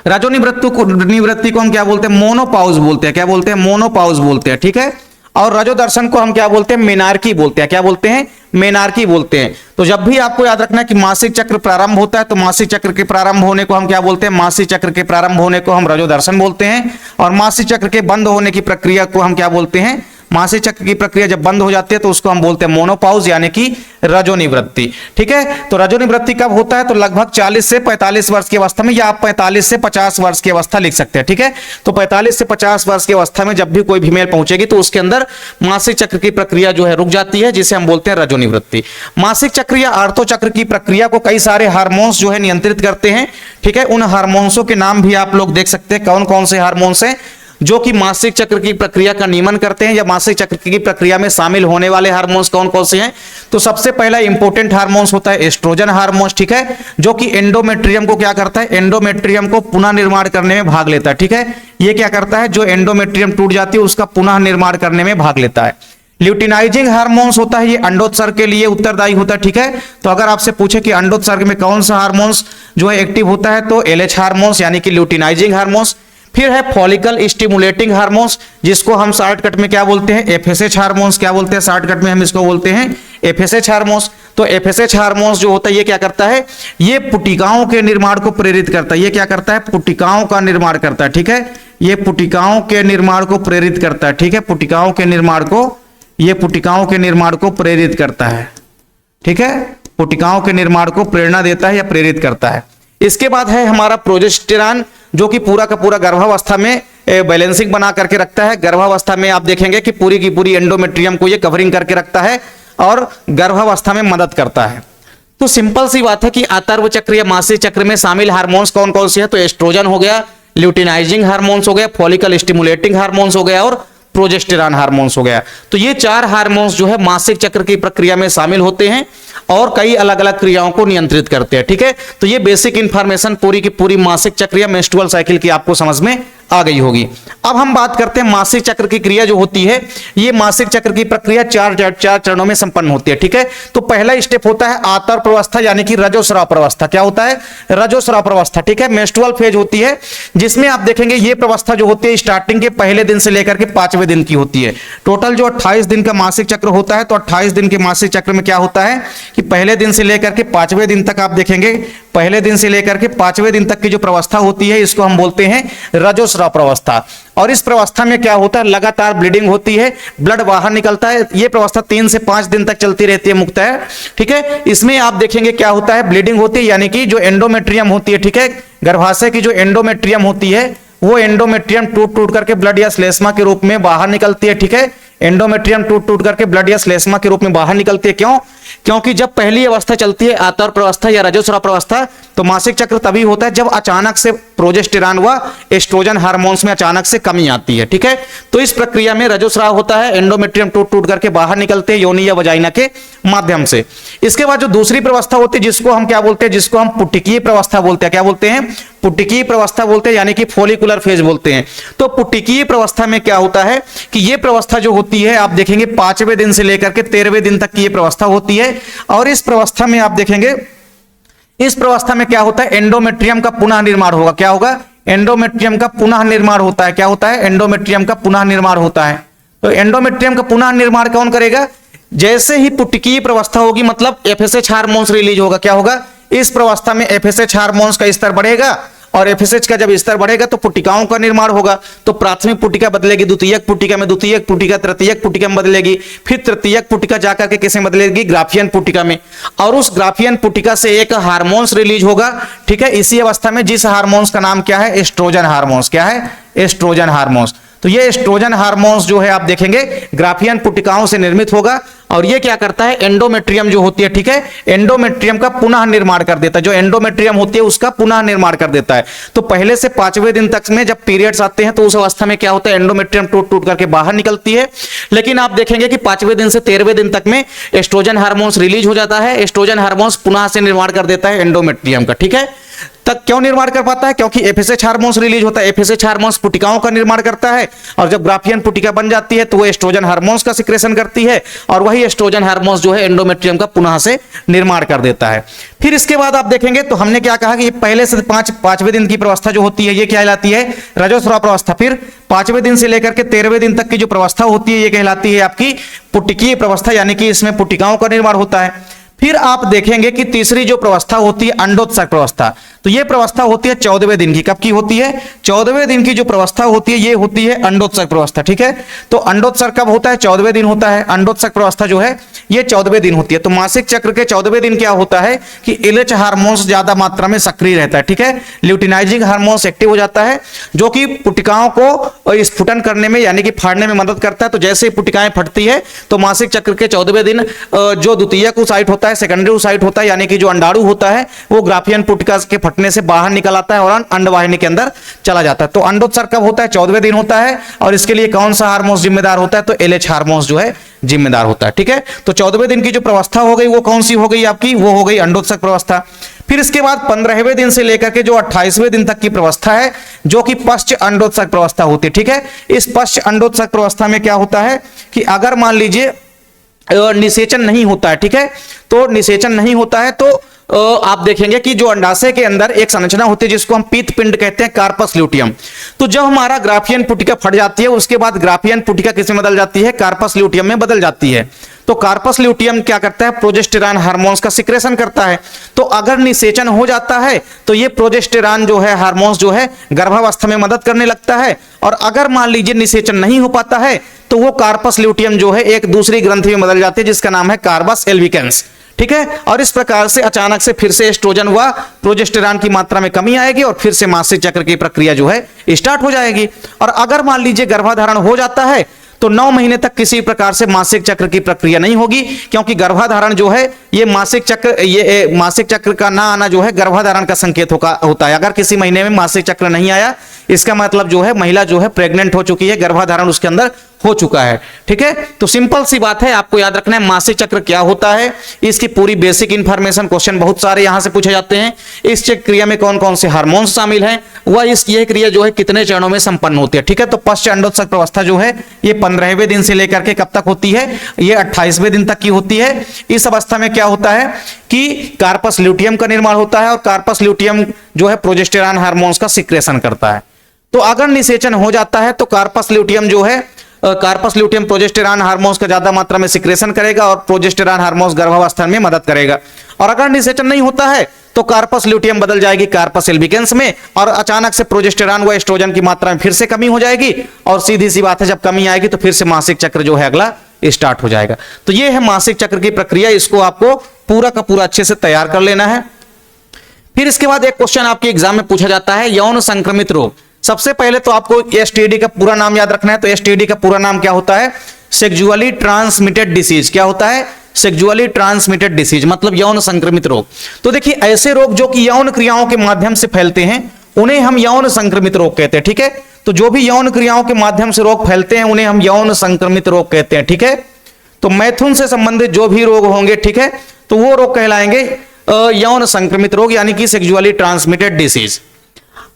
रजोनिवृत्ति को हम क्या बोलते हैं, मोनोपॉज बोलते हैं। क्या बोलते हैं, मोनोपॉज बोलते हैं, ठीक है। और रजोदर्शन को हम क्या बोलते हैं, मेनार्की बोलते हैं। क्या बोलते हैं, मेनार्की बोलते हैं। तो जब भी आपको याद रखना है कि मासिक चक्र प्रारंभ होता है तो मासिक चक्र के प्रारंभ होने को हम क्या बोलते हैं, मासिक चक्र के प्रारंभ होने को हम रजोदर्शन बोलते हैं। और मासिक चक्र के बंद होने की प्रक्रिया को हम क्या बोलते हैं, मासिक चक्र की प्रक्रिया जब बंद हो जाती है तो उसको हम बोलते हैं मोनोपॉज यानी कि रजोनिवृत्ति, ठीक है। तो रजोनिवृत्ति कब होता है, तो लगभग 40 से 45 वर्ष की अवस्था में, या आप 45 से 50 वर्ष की अवस्था लिख सकते हैं, ठीक है। तो 45 से 50 वर्ष की अवस्था में जब भी कोई फीमेल पहुंचेगी तो उसके अंदर मासिक चक्र की प्रक्रिया जो है रुक जाती है, जिसे हम बोलते हैं रजोनिवृत्ति। मासिक चक्र या आर्तव चक्र की प्रक्रिया को कई सारे हार्मोन्स जो है नियंत्रित करते हैं, ठीक है। उन हार्मोन्सों के नाम भी आप लोग देख सकते हैं, कौन कौन से हार्मोन्स हैं जो कि मासिक चक्र की प्रक्रिया का नियमन करते हैं या मासिक चक्र की प्रक्रिया में शामिल होने वाले हार्मोन्स कौन कौन से हैं। तो सबसे पहला इंपॉर्टेंट हार्मोन्स होता है एस्ट्रोजन हार्मोन्स, ठीक है, जो कि एंडोमेट्रियम को क्या करता है, एंडोमेट्रियम को पुनः निर्माण करने में भाग लेता है, ठीक है। ये क्या करता है, जो एंडोमेट्रियम टूट जाती है उसका पुनः निर्माण करने में भाग लेता है। ल्यूटिनाइजिंग हार्मोन्स होता है, ये अंडोत्सर्ग के लिए उत्तरदायी होता है, ठीक है। तो अगर आपसे पूछे कि अंडोत्सर्ग में कौन सा हार्मोन्स जो है एक्टिव होता है, तो LH हार्मोन्स यानी कि ल्यूटिनाइजिंग हार्मोन्स। फिर है फॉलिकल स्टिमुलेटिंग हार्मोन्स, जिसको हम शॉर्टकट में क्या बोलते हैं, FSH हार्मोन्स। क्या बोलते हैं, शॉर्टकट में हम इसको बोलते हैं FSH हार्मोन्स। तो FSH हार्मोन्स जो होता है ये क्या करता है, ये पुटिकाओं के निर्माण को प्रेरित करता है। ये क्या करता है, पुटिकाओं का निर्माण करता है, ठीक है। ये पुटिकाओं के निर्माण को प्रेरित करता है, ठीक है। पुटिकाओं के निर्माण को, ये पुटिकाओं के निर्माण को प्रेरित करता है, ठीक है। पुटिकाओं के निर्माण को प्रेरणा देता है या प्रेरित करता है। इसके बाद है हमारा प्रोजेस्टेरॉन, जो कि पूरा का पूरा गर्भावस्था में बैलेंसिंग बना करके रखता है। गर्भावस्था में आप देखेंगे कि पूरी की पूरी एंडोमेट्रियम को ये कवरिंग करके रखता है और गर्भावस्था में मदद करता है। तो सिंपल सी बात है कि आतर्व चक्र या मासिक चक्र में शामिल हार्मोन्स कौन कौन से हैं, तो एस्ट्रोजन हो गया, ल्यूटिनाइजिंग हार्मोन्स हो गया, फॉलिकल स्टिमुलेटिंग हार्मोन्स हो गया और प्रोजेस्टेरॉन हार्मोन्स हो गया। तो ये 4 हार्मोन्स जो है मासिक चक्र की प्रक्रिया में शामिल होते हैं और कई अलग अलग क्रियाओं को नियंत्रित करते हैं, ठीक है। तो ये बेसिक इंफॉर्मेशन पूरी की पूरी मासिक चक्र या मेंस्ट्रुअल साइकिल की आपको समझ में आ गई होगी। अब हम बात करते हैं मासिक चक्र की क्रिया जो होती है, ये मासिक चक्र की प्रक्रिया चार चरणों में संपन्न होती है, ठीक है। तो पहला स्टेप होता है आतर प्रवस्था यानी कि रजोस्राव प्रवस्था। क्या होता है? रजोस्राव प्रवस्था, ठीक है। मेंस्ट्रुअल फेज होती है जिसमें आप देखेंगे ये प्रवस्था जो होती है स्टार्टिंग के पहले दिन से लेकर के 5वें दिन की होती है। टोटल जो 28 दिन का मासिक चक्र होता है, तो 28 दिन के मासिक चक्र में क्या होता है कि पहले दिन से लेकर के 5वें दिन तक आप देखेंगे, पहले दिन से लेकर के 5वें दिन तक की जो प्रवस्था होती है इसको हम बोलते हैं रजोस्राव प्रवस्था। और इस प्रवस्था में क्या होता है? लगातार ब्लीडिंग होती है, ब्लड बाहर निकलता है। ये प्रवस्था 3 से 5 दिन तक चलती रहती है मुक्तः, ठीक है। इसमें आप देखेंगे क्या होता है? ब्लीडिंग होती है, यानी कि जो एंडोमेट्रियम होती है, ठीक है, गर्भाशय की जो एंडोमेट्रियम होती है वो एंडोमेट्रियम टूट टूट करके ब्लड या श्लेष्मा के रूप में बाहर निकलती है, ठीक है। एंडोमेट्रियम टूट टूट करके ब्लड या श्लेष्मा के रूप में बाहर निकलती है। क्यों? क्योंकि जब पहली अवस्था चलती है आतर प्रवस्था या रजोस्राव प्रवस्था, तो मासिक चक्र तभी होता है जब अचानक से प्रोजेस्टेरॉन व एस्ट्रोजन हार्मोन्स में अचानक से कमी आती है, ठीक है। तो इस प्रक्रिया में रजोस्राव होता है, एंडोमेट्रियम टूट टूट करके बाहर निकलते हैं योनि या वजाइना के माध्यम से। इसके बाद जो दूसरी प्रवस्था होती है जिसको हम क्या बोलते हैं? जिसको हम पुटिकीय प्रवस्था बोलते हैं। क्या बोलते हैं? पुटिकीय प्रवस्था बोलते हैं, यानी कि फोलिकुलर फेज बोलते हैं। तो पुटिकीय प्रवस्था में क्या होता है कि ये प्रवस्था जो होती है आप देखेंगे 5वें दिन से लेकर के 13वें दिन तक की ये प्रवस्था होती है। और इस प्रवस्था में आप देखेंगे, इस प्रवस्था में क्या होता है? एंडोमेट्रियम का पुनः निर्माण होगा। क्या होगा? एंडोमेट्रियम का पुनः निर्माण होता है। क्या होता है? एंडोमेट्रियम का पुनः निर्माण होता है। तो एंडोमेट्रियम का पुनः निर्माण कौन करेगा? जैसे ही पुटिकीय प्रवस्था होगी मतलब एफएसएच हार्मोन्स रिलीज होगा। क्या होगा? इस प्रवस्था में एफएसएच हार्मोन्स का स्तर बढ़ेगा, और एफएसएच का जब स्तर बढ़ेगा तो पुटिकाओं का निर्माण होगा। तो प्राथमिक पुटिका बदलेगी द्वितीयक पुटिका में, द्वितीयक पुटिका तृतीयक पुटिका में बदलेगी, फिर तृतीयक पुटिका जाकर के किसे बदलेगी? ग्राफियन पुटिका में। और उस ग्राफियन पुटिका से एक हार्मोन्स रिलीज होगा, ठीक है। इसी अवस्था में जिस हार्मोन्स का नाम क्या है? Estrogen hormones. क्या है? Estrogen hormones. तो ये एस्ट्रोजन हार्मोन्स जो है आप देखेंगे ग्राफियन पुटिकाओं से निर्मित होगा, और ये क्या करता है? एंडोमेट्रियम जो होती है, ठीक है, एंडोमेट्रियम का पुनः निर्माण कर देता है। जो एंडोमेट्रियम होती है उसका पुनः निर्माण कर देता है। तो पहले से 5वें दिन तक में जब पीरियड्स आते हैं तो उस अवस्था में क्या होता है? एंडोमेट्रियम टूट टूट करके बाहर निकलती है। लेकिन आप देखेंगे कि 5वें दिन से 13वें दिन तक में एस्ट्रोजन हार्मोन्स रिलीज हो जाता है। एस्ट्रोजन हार्मोन्स पुनः से निर्माण कर देता है एंडोमेट्रियम का, ठीक है। तक क्यों निर्माण कर पाता है? क्योंकि एफएसएच हार्मोन्स रिलीज होता है। एफएसएच हार्मोन्स पुटिकाओं का निर्माण करता है, और जब ग्राफियन पुटिका बन जाती है तो वो एस्ट्रोजन हार्मोन्स का सिक्रेशन करती है, और वही एस्ट्रोजन हार्मोन्स जो है एंडोमेट्रियम का पुनः से निर्माण कर देता है। फिर इसके बाद आप देखेंगे तो हमने क्या कहा कि पहले से 5वें दिन की प्रवस्था जो होती है ये कहलाती है रजोस्राव प्रवस्था। फिर 5वें दिन से लेकर के 13वें दिन तक की जो प्रवस्था होती है ये कहलाती है आपकी पुटिकीय प्रवस्था, यानी कि इसमें पुटिकाओं का निर्माण होता है। फिर आप देखेंगे कि तीसरी जो प्रवस्था होती है अंडोत्सर्ग प्रवस्था, तो ये प्रवस्था होती है 14वें दिन की। कब की होती है? 14वें दिन की जो प्रवस्था होती है ये होती है अंडोत्सर्ग प्रवस्था, ठीक है। तो अंडोत्सर्ग कब होता है? 14वें दिन होता है। अंडोत्सर्ग प्रवस्था जो है ये 14वें दिन होती है। तो मासिक चक्र के 14वें दिन क्या होता है कि एलएच हार्मोन्स ज्यादा मात्रा में सक्रिय रहता है, ठीक है। ल्यूटिनाइजिंग हार्मोन्स एक्टिव हो जाता है जो कि पुटिकाओं को स्फुटन करने में यानी कि फाड़ने में मदद करता है। तो जैसे ही पुटिकाएं फटती है तो मासिक चक्र के 14वें दिन जो द्वितीयक साइट होता है, सेकेंडरी साइट होता है, यानी कि जो अंडाणु होता है वो ग्राफियन पुटिका के फटने से बाहर निकल आता है और अंडवाहिनी के अंदर चला जाता है। तो अंडोत्सर्ग कब होता है? 14वें दिन होता है। और इसके लिए कौन सा हार्मोन्स जिम्मेदार होता है? तो एलएच हार्मोन्स जो है जिम्मेदार होता है, ठीक है। तो 14वें दिन की जो प्रवस्था हो गई वो कौन सी हो गई आपकी? वो हो गई अंडोत्सर्ग प्रवस्था। फिर इसके बाद 15वें दिन से लेकर के जो 28वें दिन तक की प्रवस्था है जो कि पश्च अंडोत्सर्ग प्रवस्था होती है, ठीक है। इस पश्च अंडोत्सर्ग प्रवस्था में क्या होता है कि अगर मान लीजिए निषेचन नहीं होता है, ठीक है, तो निषेचन नहीं होता है तो आप देखेंगे कि जो अंडाशय के अंदर एक संरचना होती है जिसको हम पीत पिंड कहते हैं, कार्पस ल्यूटियम। तो जब हमारा ग्राफियन पुटिका फट जाती है उसके बाद ग्राफियन पुटिका किसमें बदल जाती है? कार्पस ल्यूटियम में बदल जाती है। तो कार्पस ल्यूटियम क्या करता है? प्रोजेस्टेरॉन हार्मोन्स का सिक्रेशन करता है। तो अगर निषेचन हो जाता है तो ये प्रोजेस्टेरॉन जो है हार्मोन्स जो है गर्भावस्था में मदद करने लगता है, और अगर मान लीजिए निषेचन नहीं हो पाता है तो वो कार्पस ल्यूटियम जो है एक दूसरी ग्रंथि में बदल जाती है जिसका नाम है कार्बस एल्बिकेंस, ठीक है। और इस प्रकार से अचानक से फिर से एस्ट्रोजन व प्रोजेस्टेरॉन की मात्रा में कमी आएगी और फिर से मासिक चक्र की प्रक्रिया जो है स्टार्ट हो जाएगी। और अगर मान लीजिए गर्भाधारण हो जाता है तो 9 महीने तक किसी प्रकार से मासिक चक्र की प्रक्रिया नहीं होगी, क्योंकि गर्भाधारण जो है ये मासिक चक्र का ना आना जो है गर्भाधारण का संकेत होता है। अगर किसी महीने में मासिक चक्र नहीं आया इसका मतलब जो है महिला जो है प्रेग्नेंट हो चुकी है, गर्भाधारण उसके अंदर हो चुका है। ठीक है, तो सिंपल सी बात है, आपको याद रखना है मासिक चक्र क्या होता है, इसकी पूरी बेसिक इंफॉर्मेशन, क्वेश्चन बहुत सारे यहां से पूछे जाते हैं। इस चक्र क्रिया में कौन कौन से हार्मोन्स शामिल हैं, वह यह क्रिया जो है कितने चरणों में संपन्न होती है। ठीक है, तो पश्च अंडोत्सर्ग अवस्था जो है ये 15वें दिन से लेकर के कब तक होती है, ये 28वें दिन तक की होती है। इस अवस्था में क्या होता है कि कार्पस ल्यूटियम का निर्माण होता है और कार्पस ल्यूटियम जो है प्रोजेस्टेरॉन हार्मोन्स का सिक्रेशन करता है। तो अगर निषेचन हो जाता है तो कार्पस ल्यूटियम जो है कार्पस ल्यूटियम प्रोजेस्टेरॉन हार्मोन्स का ज्यादा मात्रा में सिक्रेशन करेगा और प्रोजेस्टेरॉन हार्मोन्स गर्भावस्था में मदद करेगा। और अगर निषेचन नहीं होता है तो कार्पस ल्यूटियम बदल जाएगी कार्पस एल्बिकेंस में और अचानक से प्रोजेस्टेरॉन व एस्ट्रोजन की मात्रा में फिर से कमी हो जाएगी और सीधी सी बात है जब कमी आएगी तो फिर से मासिक चक्र जो है अगला स्टार्ट हो जाएगा। तो ये है मासिक चक्र की प्रक्रिया, इसको आपको पूरा का पूरा अच्छे से तैयार कर लेना है। फिर इसके बाद एक क्वेश्चन आपके एग्जाम में पूछा जाता है, यौन संक्रमित रोग। सबसे पहले तो आपको एसटीडी का पूरा नाम याद रखना है। तो एसटीडी का पूरा नाम क्या होता है, सेक्सुअली ट्रांसमिटेड डिसीज। क्या होता है, सेक्सुअली ट्रांसमिटेड डिसीज, मतलब यौन संक्रमित रोग। तो देखिए ऐसे रोग जो कि यौन क्रियाओं के माध्यम से फैलते हैं उन्हें हम यौन संक्रमित रोग कहते हैं। ठीक है, तो जो भी यौन क्रियाओं के माध्यम से रोग फैलते हैं उन्हें हम यौन संक्रमित रोग कहते हैं। ठीक है, तो मैथुन से संबंधित जो भी रोग होंगे, ठीक है, तो वो रोग कहलाएंगे यौन संक्रमित रोग, यानी कि सेक्सुअली ट्रांसमिटेड डिसीज।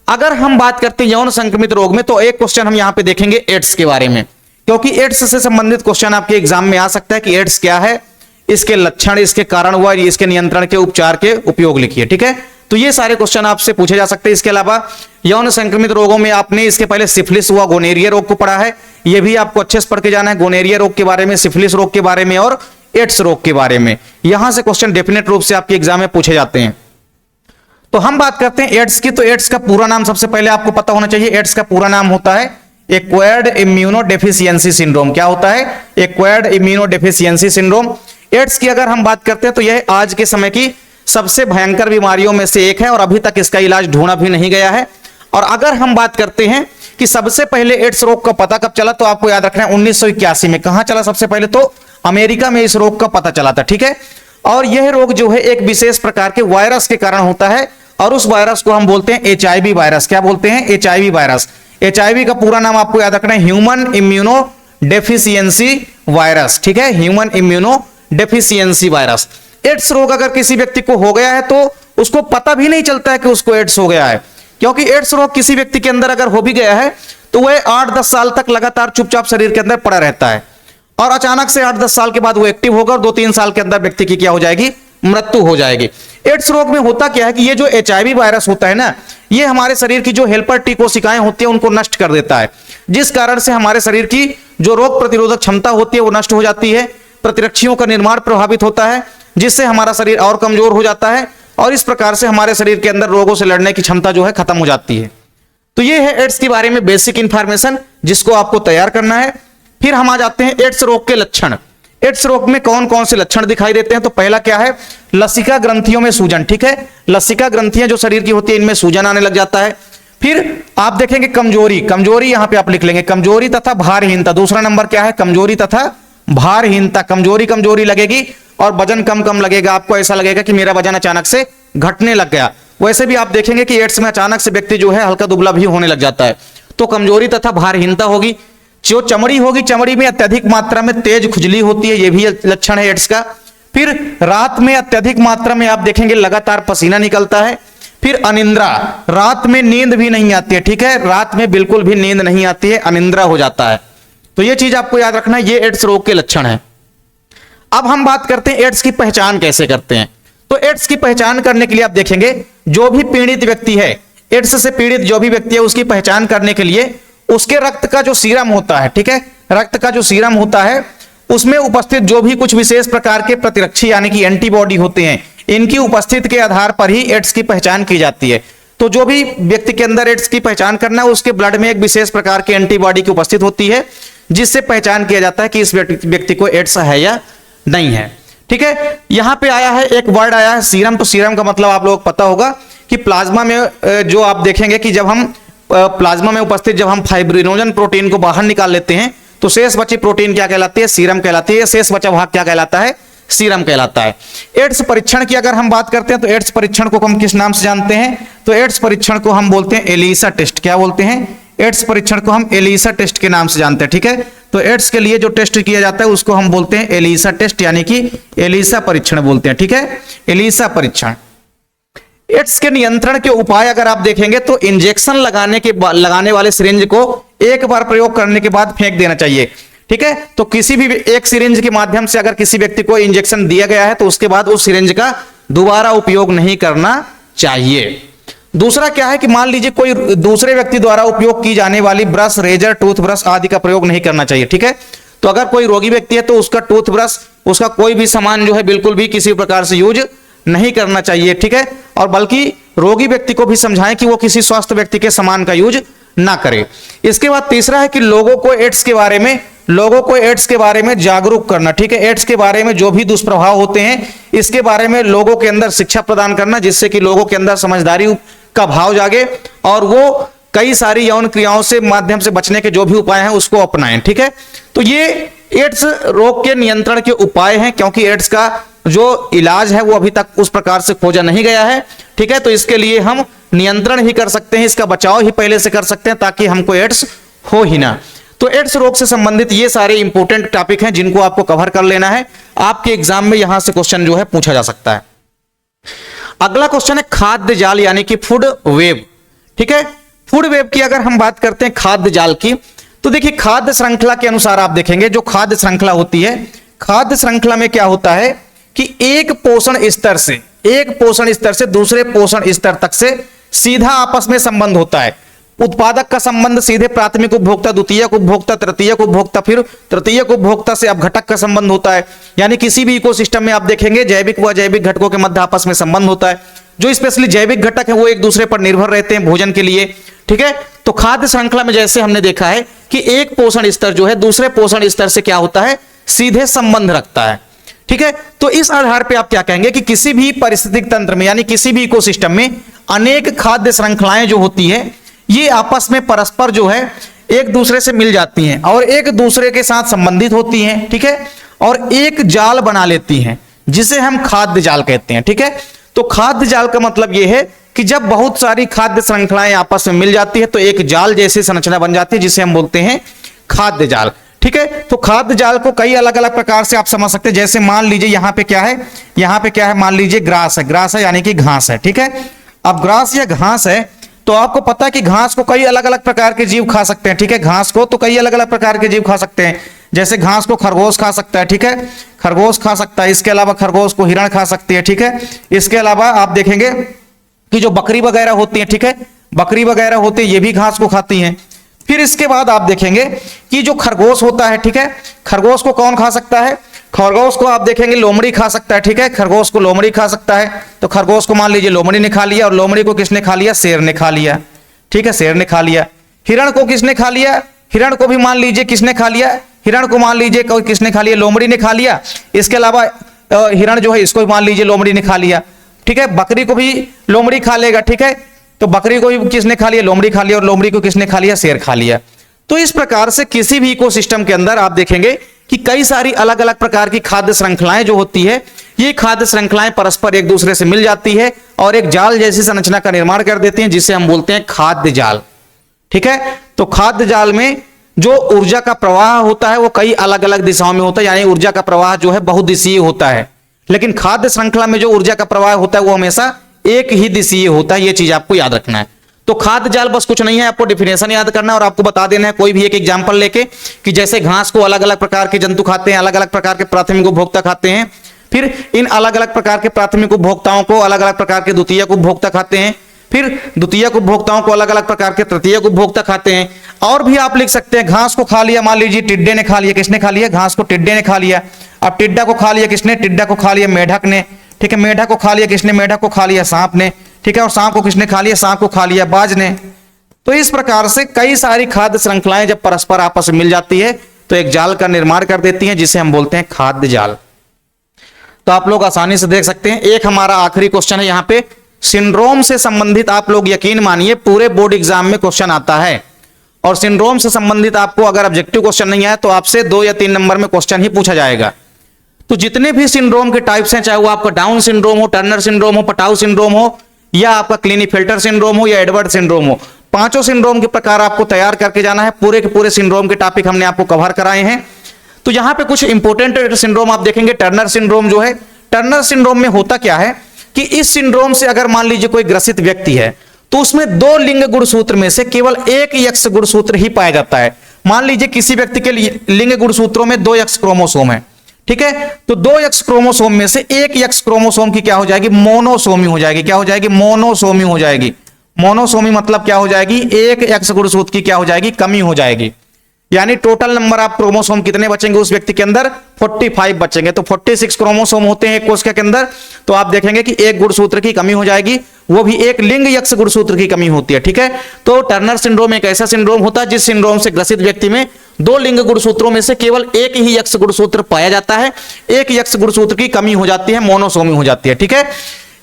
अगर हम बात करते हैं यौन संक्रमित रोग में, तो एक क्वेश्चन हम यहां पे देखेंगे एड्स के बारे में, क्योंकि एड्स से संबंधित क्वेश्चन आपके एग्जाम में आ सकता है कि एड्स क्या है, इसके लक्षण, इसके कारण व इसके नियंत्रण के उपचार के उपयोग लिखिए। ठीक है, तो ये सारे क्वेश्चन आपसे पूछे जा सकते हैं। इसके अलावा यौन संक्रमित रोगों में आपने इसके पहले सिफिलिस व गोनेरिया रोग को पढ़ा है, ये भी आपको अच्छे से पढ़ के जाना है, गोनेरिया रोग के बारे में, सिफिलिस रोग के बारे में और एड्स रोग के बारे में। यहां से क्वेश्चन डेफिनेट रूप से आपके एग्जाम में पूछे जाते हैं। तो हम बात करते हैं एड्स की। तो एड्स का पूरा नाम सबसे पहले आपको पता होना चाहिए। एड्स का पूरा नाम होता है एक्वायर्ड इम्यूनोडेफिशिएंसी सिंड्रोम। क्या होता है, एक्वायर्ड इम्यूनोडेफिशिएंसी सिंड्रोम। एड्स की अगर हम बात करते हैं तो यह आज के समय की सबसे भयंकर बीमारियों में से एक है और अभी तक इसका इलाज ढूंढा भी नहीं गया है। और अगर हम बात करते हैं कि सबसे पहले एड्स रोग का पता कब चला, तो आपको याद रखना है 1981 में। कहां चला सबसे पहले, तो अमेरिका में इस रोग का पता चला था। ठीक है, और यह रोग जो है एक विशेष प्रकार के वायरस के कारण होता है और उस वायरस को हम बोलते हैं HIV वायरस। क्या बोलते हैं, HIV वायरस। HIV का पूरा नाम आपको याद रखना है ह्यूमन इम्यूनो डेफिशिएंसी वायरस। ठीक है, human immunodeficiency virus. AIDS रोग अगर किसी व्यक्ति को हो गया है तो उसको पता भी नहीं चलता है कि उसको एड्स हो गया है, क्योंकि एड्स रोग किसी व्यक्ति के अंदर अगर हो भी गया है तो वह 8-10 साल तक लगातार चुपचाप शरीर के अंदर पड़ा रहता है और अचानक से 8-10 साल के बाद वो एक्टिव होगा और 2-3 साल के अंदर व्यक्ति की क्या हो जाएगी, मृत्यु हो जाएगी। एड्स रोग में होता क्या है कि ये जो HIV वायरस होता है ना, ये हमारे शरीर की जो हेल्पर टी कोशिकाएं होती है उनको नष्ट कर देता है, जिस कारण से हमारे शरीर की जो रोग प्रतिरोधक क्षमता होती है वो नष्ट हो जाती है, प्रतिरक्षियों का निर्माण प्रभावित होता है, जिससे हमारा शरीर और कमजोर हो जाता है और इस प्रकार से हमारे शरीर के अंदर रोगों से लड़ने की क्षमता जो है खत्म हो जाती है। तो ये है एड्स के बारे में बेसिक इंफॉर्मेशन जिसको आपको तैयार करना है। फिर हम आ जाते हैं एड्स रोग के लक्षण। एड्स रोग में कौन कौन से लक्षण दिखाई देते हैं, तो पहला क्या है, लसिका ग्रंथियों में सूजन। ठीक है, लसिका ग्रंथियां जो शरीर की होती है इनमें सूजन आने लग जाता है। फिर आप देखेंगे कमजोरी, कमजोरी यहां पे आप लिख लेंगे, कमजोरी तथा भारहीनता। दूसरा नंबर क्या है, कमजोरी तथा भारहीनता। कमजोरी कमजोरी लगेगी और वजन कम कम लगेगा, आपको ऐसा लगेगा कि मेरा वजन अचानक से घटने लग गया। वैसे भी आप देखेंगे कि एड्स में अचानक से व्यक्ति जो है हल्का दुबला भी होने लग जाता है। तो कमजोरी तथा भारहीनता होगी। जो चमड़ी होगी, चमड़ी में अत्यधिक मात्रा में तेज खुजली होती है, यह भी लक्षण है एड्स का। फिर रात में अत्यधिक मात्रा में आप देखेंगे लगातार पसीना निकलता है। फिर अनिद्रा, रात में नींद भी नहीं आती है। ठीक है, रात में बिल्कुल भी नींद नहीं आती है, अनिद्रा हो जाता है। तो यह चीज आपको याद रखना है, ये एड्स रोग के लक्षण है। अब हम बात करते हैं एड्स की पहचान कैसे करते हैं। तो एड्स की पहचान करने के लिए आप देखेंगे जो भी पीड़ित व्यक्ति है, एड्स से पीड़ित जो भी व्यक्ति है, उसकी पहचान करने के लिए उसके रक्त का जो सीरम होता है, ठीक है, रक्त का जो सीरम होता है उसमें उपस्थित जो भी कुछ विशेष प्रकार के प्रतिरक्षी यानी कि एंटीबॉडी होते हैं, इनकी उपस्थिति के आधार पर ही एड्स की पहचान की जाती है। तो जो भी व्यक्ति के अंदर एड्स की पहचान करना है, उसके ब्लड में एक विशेष प्रकार की एंटीबॉडी की उपस्थित होती है, जिससे पहचान किया जाता है कि इस व्यक्ति को एड्स है या नहीं है। ठीक है, यहां पे आया है एक वर्ड आया है सीरम। तो सीरम का मतलब आप लोगों को पता होगा कि प्लाज्मा में जो आप देखेंगे कि जब हम प्लाज्मा में उपस्थित जब हम फाइब्रिनोजन प्रोटीन को बाहर निकाल लेते हैं तो शेष बची प्रोटीन क्या कहलाती है, सीरम कहलाती है। शेष बचा भाग क्या कहलाता है, सीरम कहलाता है। एड्स परीक्षण की अगर हम बात करते हैं तो एड्स परीक्षण को हम किस नाम से जानते हैं, तो एड्स परीक्षण को हम बोलते हैं एलिसा टेस्ट। क्या बोलते हैं, एड्स परीक्षण को हम एलिसा टेस्ट के नाम से जानते हैं, ठीक है। तो एड्स के लिए जो टेस्ट किया जाता है उसको हम बोलते हैं एलिसा टेस्ट, यानी कि एलिसा परीक्षण बोलते हैं, ठीक है, एलिसा परीक्षण। एड्स के नियंत्रण के उपाय अगर आप देखेंगे तो इंजेक्शन लगाने वाले सिरिंज को एक बार प्रयोग करने के बाद फेंक देना चाहिए, ठीक है। तो किसी भी एक सिरिंज के माध्यम से अगर किसी व्यक्ति को इंजेक्शन दिया गया है तो उसके बाद उस सिरिंज का दोबारा उपयोग नहीं करना चाहिए। दूसरा क्या है कि मान लीजिए कोई दूसरे व्यक्ति द्वारा उपयोग की जाने वाली ब्रश, रेजर, टूथब्रश आदि का प्रयोग नहीं करना चाहिए, ठीक है। तो अगर कोई रोगी व्यक्ति है तो उसका टूथब्रश, उसका कोई भी सामान जो है बिल्कुल भी किसी प्रकार से यूज नहीं करना चाहिए, ठीक है। और बल्कि रोगी व्यक्ति को भी समझाएं कि वो किसी स्वस्थ व्यक्ति के सामान का यूज ना करे। इसके बाद तीसरा है कि लोगों को एड्स के बारे में जागरूक करना, ठीक है। एड्स के बारे में जो भी दुष्प्रभाव होते हैं इसके बारे में लोगों के अंदर शिक्षा प्रदान करना, जिससे कि लोगों के अंदर समझदारी का भाव जागे और वो कई सारी यौन क्रियाओं से माध्यम से बचने के जो भी उपाय हैं उसको अपनाएं, ठीक है। तो ये एड्स रोग के नियंत्रण के उपाय हैं, क्योंकि एड्स का जो इलाज है वो अभी तक उस प्रकार से खोजा नहीं गया है, ठीक है। तो इसके लिए हम नियंत्रण ही कर सकते हैं, इसका बचाव ही पहले से कर सकते हैं ताकि हमको एड्स हो ही ना। तो एड्स रोग से संबंधित ये सारे इंपॉर्टेंट टॉपिक हैं जिनको आपको कवर कर लेना है। आपके एग्जाम में यहां से क्वेश्चन जो है पूछा जा सकता है। अगला क्वेश्चन है खाद्य जाल यानी कि फूड वेब, ठीक है। फूड वेब की अगर हम बात करते हैं खाद्य जाल की, तो देखिए खाद्य श्रृंखला के अनुसार आप देखेंगे जो खाद्य श्रृंखला होती है, खाद्य श्रृंखला में क्या होता है कि एक पोषण स्तर से दूसरे पोषण स्तर तक से सीधा आपस में संबंध होता है। उत्पादक का संबंध सीधे प्राथमिक उपभोक्ता, द्वितीयक उपभोक्ता, तृतीयक उपभोक्ता, फिर तृतीयक उपभोक्ता से अपघटक का संबंध होता है। यानी किसी भी इकोसिस्टम में आप देखेंगे जैविक व अजैविक घटकों के मध्य आपस में संबंध होता है। जो स्पेशली जैविक घटक है वो एक दूसरे पर निर्भर रहते हैं भोजन के लिए, ठीक है। तो खाद्य श्रृंखला में जैसे हमने देखा है कि एक पोषण स्तर जो है दूसरे पोषण स्तर से क्या होता है, सीधे संबंध रखता है, ठीक है। तो इस आधार पे आप क्या कहेंगे कि किसी भी पारिस्थितिक तंत्र में यानी किसी भी इकोसिस्टम में अनेक खाद्य श्रृंखलाएं जो होती है ये आपस में परस्पर जो है एक दूसरे से मिल जाती हैं और एक दूसरे के साथ संबंधित होती हैं, ठीक है, और एक जाल बना लेती हैं जिसे हम खाद्य जाल कहते हैं, ठीक है। तो खाद्य जाल का मतलब यह है कि जब बहुत सारी खाद्य श्रृंखलाएं आपस में मिल जाती है तो एक जाल जैसी संरचना बन जाती है जिसे हम बोलते हैं खाद्य जाल, ठीक है। तो खाद्य जाल को कई अलग अलग प्रकार से आप समझ सकते हैं। जैसे मान लीजिए यहाँ पे क्या है, मान लीजिए ग्रास है यानी कि घास है, ठीक है। अब ग्रास या घास है तो आपको पता है कि घास को कई अलग अलग प्रकार के जीव खा सकते हैं, ठीक है। घास को तो कई अलग अलग प्रकार के जीव खा सकते हैं। जैसे घास को खरगोश खा सकता है, ठीक है, खरगोश खा सकता है। इसके अलावा खरगोश को हिरण खा सकती है, ठीक है। इसके अलावा आप देखेंगे कि जो बकरी वगैरह होती है, ठीक है, बकरी वगैरह होती है ये भी घास को खाती हैं। फिर इसके बाद आप देखेंगे कि जो खरगोश होता है, ठीक है, खरगोश को कौन खा सकता है, खरगोश को आप देखेंगे लोमड़ी खा सकता है, ठीक है, खरगोश को लोमड़ी खा सकता है। तो खरगोश को मान लीजिए लोमड़ी ने खा लिया और लोमड़ी को किसने खा लिया, शेर ने खा लिया, ठीक है, शेर ने खा लिया। हिरण को किसने खा लिया, हिरण को भी मान लीजिए किसने खा लिया, हिरण को मान लीजिए किसने खा लिया, लोमड़ी ने खा लिया। इसके अलावा हिरण जो है इसको मान लीजिए लोमड़ी ने खा लिया, ठीक है। बकरी को भी लोमड़ी खा लेगा, ठीक है। तो बकरी को भी किसने खा लिया, लोमड़ी खा लिया, और लोमड़ी को किसने खा लिया, शेर खा लिया। तो इस प्रकार से किसी भी इकोसिस्टम के अंदर आप देखेंगे कि कई सारी अलग अलग प्रकार की खाद्य श्रृंखलाएं जो होती है ये खाद्य श्रृंखलाएं परस्पर एक दूसरे से मिल जाती है और एक जाल जैसी संरचना का निर्माण कर देती हैं जिसे हम बोलते हैं खाद्य जाल, ठीक है। तो खाद्य जाल में जो ऊर्जा का प्रवाह होता है वो कई अलग अलग दिशाओं में होता है, यानी ऊर्जा का प्रवाह जो है बहुदिशीय होता है। लेकिन खाद्य श्रृंखला में जो ऊर्जा का प्रवाह होता है वो हमेशा एक ही दिशीय होता है, ये चीज आपको याद रखना है। तो खाद्य जाल बस कुछ नहीं है, आपको डिफिनेशन याद करना है और आपको बता देना है कोई भी एक एग्जांपल लेके कि जैसे घास को अलग अलग प्रकार के जंतु खाते हैं, अलग अलग प्रकार के प्राथमिक उपभोक्ता खाते हैं, फिर इन अलग अलग प्रकार के प्राथमिक उपभोक्ताओं को अलग अलग प्रकार के द्वितीयक उपभोक्ता खाते हैं, फिर द्वितीयक उपभोक्ताओं को अलग अलग प्रकार के तृतीयक उपभोक्ता खाते हैं। और भी आप लिख सकते हैं घास को खा लिया, मान लीजिए टिड्डे ने खा लिया, किसने खा लिया, घास को टिड्डे ने खा लिया। अब टिड्डा को खा लिया किसने, टिड्डा को खा लिया मेढक ने, ठीक है, मेढक को खा लिया किसने, मेढक को खा लिया सांप ने, ठीक है, और सांप को किसने खा लिया, सांप को खा लिया बाज ने। तो इस प्रकार से कई सारी खाद्य श्रृंखलाएं जब परस्पर आपस में मिल जाती है तो एक जाल का निर्माण कर देती हैं जिसे हम बोलते हैं खाद्य जाल। तो आप लोग आसानी से देख सकते हैं। एक हमारा आखिरी क्वेश्चन है यहाँ पे सिंड्रोम से संबंधित, आप लोग यकीन मानिए पूरे बोर्ड एग्जाम में क्वेश्चन आता है और सिंड्रोम से संबंधित आपको अगर ऑब्जेक्टिव क्वेश्चन नहीं आया तो आपसे 2 या 3 नंबर में क्वेश्चन ही पूछा जाएगा। तो जितने भी सिंड्रोम के टाइप्स हैं, चाहे वो आपका डाउन सिंड्रोम हो, टर्नर सिंड्रोम हो, पटाउ सिंड्रोम हो, या आपका क्लिनीफेल्टर सिंड्रोम हो या एडवर्ड सिंड्रोम हो, पांचों सिंड्रोम के प्रकार आपको तैयार करके जाना है। पूरे के पूरे सिंड्रोम के टॉपिक हमने आपको कवर कराए हैं। तो यहां पे कुछ इंपॉर्टेंट सिंड्रोम आप देखेंगे। टर्नर सिंड्रोम जो है, टर्नर सिंड्रोम में होता क्या है कि इस सिंड्रोम से अगर मान लीजिए कोई ग्रसित व्यक्ति है तो उसमें दो लिंग गुणसूत्र में से केवल एक एक्स गुणसूत्र ही पाया जाता है। मान लीजिए किसी व्यक्ति के लिंग गुणसूत्रों में 2 एक्स क्रोमोसोम है, ठीक है, तो 2 एक्स क्रोमोसोम में से एक एक्स क्रोमोसोम की क्या हो जाएगी, मोनोसोमी हो जाएगी। क्या हो जाएगी, मोनोसोमी हो जाएगी। मोनोसोमी मतलब क्या हो जाएगी, एक एक्स गुणसूत्र की क्या हो जाएगी, कमी हो जाएगी। यानी टोटल नंबर ऑफ क्रोमोसोम कितने बचेंगे उस व्यक्ति के अंदर, 45 बचेंगे। तो 46 क्रोमोसोम होते हैं एक कोशिका के अंदर, तो आप देखेंगे कि एक गुणसूत्र की कमी हो जाएगी, वो भी एक लिंग एक्स गुणसूत्र की कमी होती है, ठीक है। तो टर्नर सिंड्रोम एक ऐसा सिंड्रोम होता है जिस सिंड्रोम से ग्रसित व्यक्ति में 2 लिंग गुणसूत्रों में से केवल एक ही एक्स गुणसूत्र पाया जाता है, एक एक्स गुणसूत्र की कमी हो जाती है, मोनोसोमी हो जाती है, ठीक है।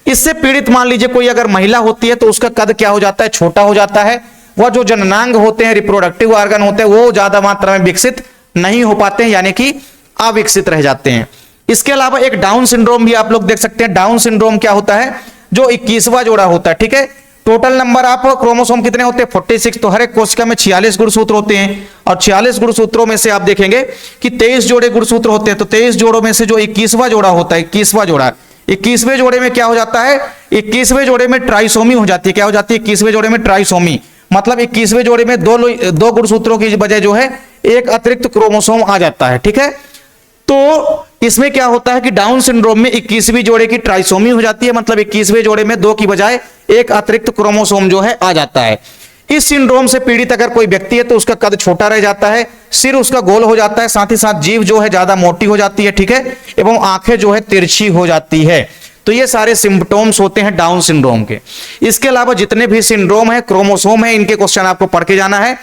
इससे पीड़ित मान लीजिए कोई अगर महिला होती है तो उसका कद क्या हो जाता है, छोटा हो जाता है। वह जो जननांग होते हैं, रिप्रोडक्टिव ऑर्गन होते हैं, वो ज्यादा मात्रा में विकसित नहीं हो पाते हैं, यानी कि अविकसित रह जाते हैं। इसके अलावा एक डाउन सिंड्रोम भी आप लोग देख सकते हैं। डाउन सिंड्रोम क्या होता है, जो 21वां जोड़ा होता है, ठीक है। टोटल नंबर ऑफ क्रोमोसोम कितने होते हैं, 46। तो हर एक कोशिका में 46 गुणसूत्र होते हैं और 46 गुणसूत्रों में से आप देखेंगे कि 23 जोड़े गुणसूत्र होते हैं। तो 23 जोड़ों में से जो 21वां जोड़ा होता है, 21वां जोड़ा, 21वें जोड़े में क्या हो जाता है, 21वें जोड़े में ट्राइसोमी हो जाती है। क्या हो जाती है, 21वें जोड़े में ट्राइसोमी, मतलब 21वें जोड़े में दो गुणसूत्रों की बजाय जो है एक अतिरिक्त क्रोमोसोम आ जाता है, ठीक है। तो इसमें क्या होता है कि डाउन सिंड्रोम में 21वीं जोड़े की ट्राइसोमी हो जाती है, मतलब 21वें जोड़े में 2 की बजाय एक अतिरिक्त क्रोमोसोम जो है आ जाता है। इस सिंड्रोम से पीड़ित अगर कोई व्यक्ति है तो उसका कद छोटा रह जाता है, सिर उसका गोल हो जाता है, साथ ही साथ जीभ जो है ज्यादा मोटी हो जाती है, ठीक है, एवं आंखें जो है तिरछी हो जाती है। तो ये सारे सिम्पटम्स होते हैं डाउन सिंड्रोम के। इसके अलावा जितने भी सिंड्रोम है, क्रोमोसोम है, इनके क्वेश्चन आपको पढ़ के जाना है।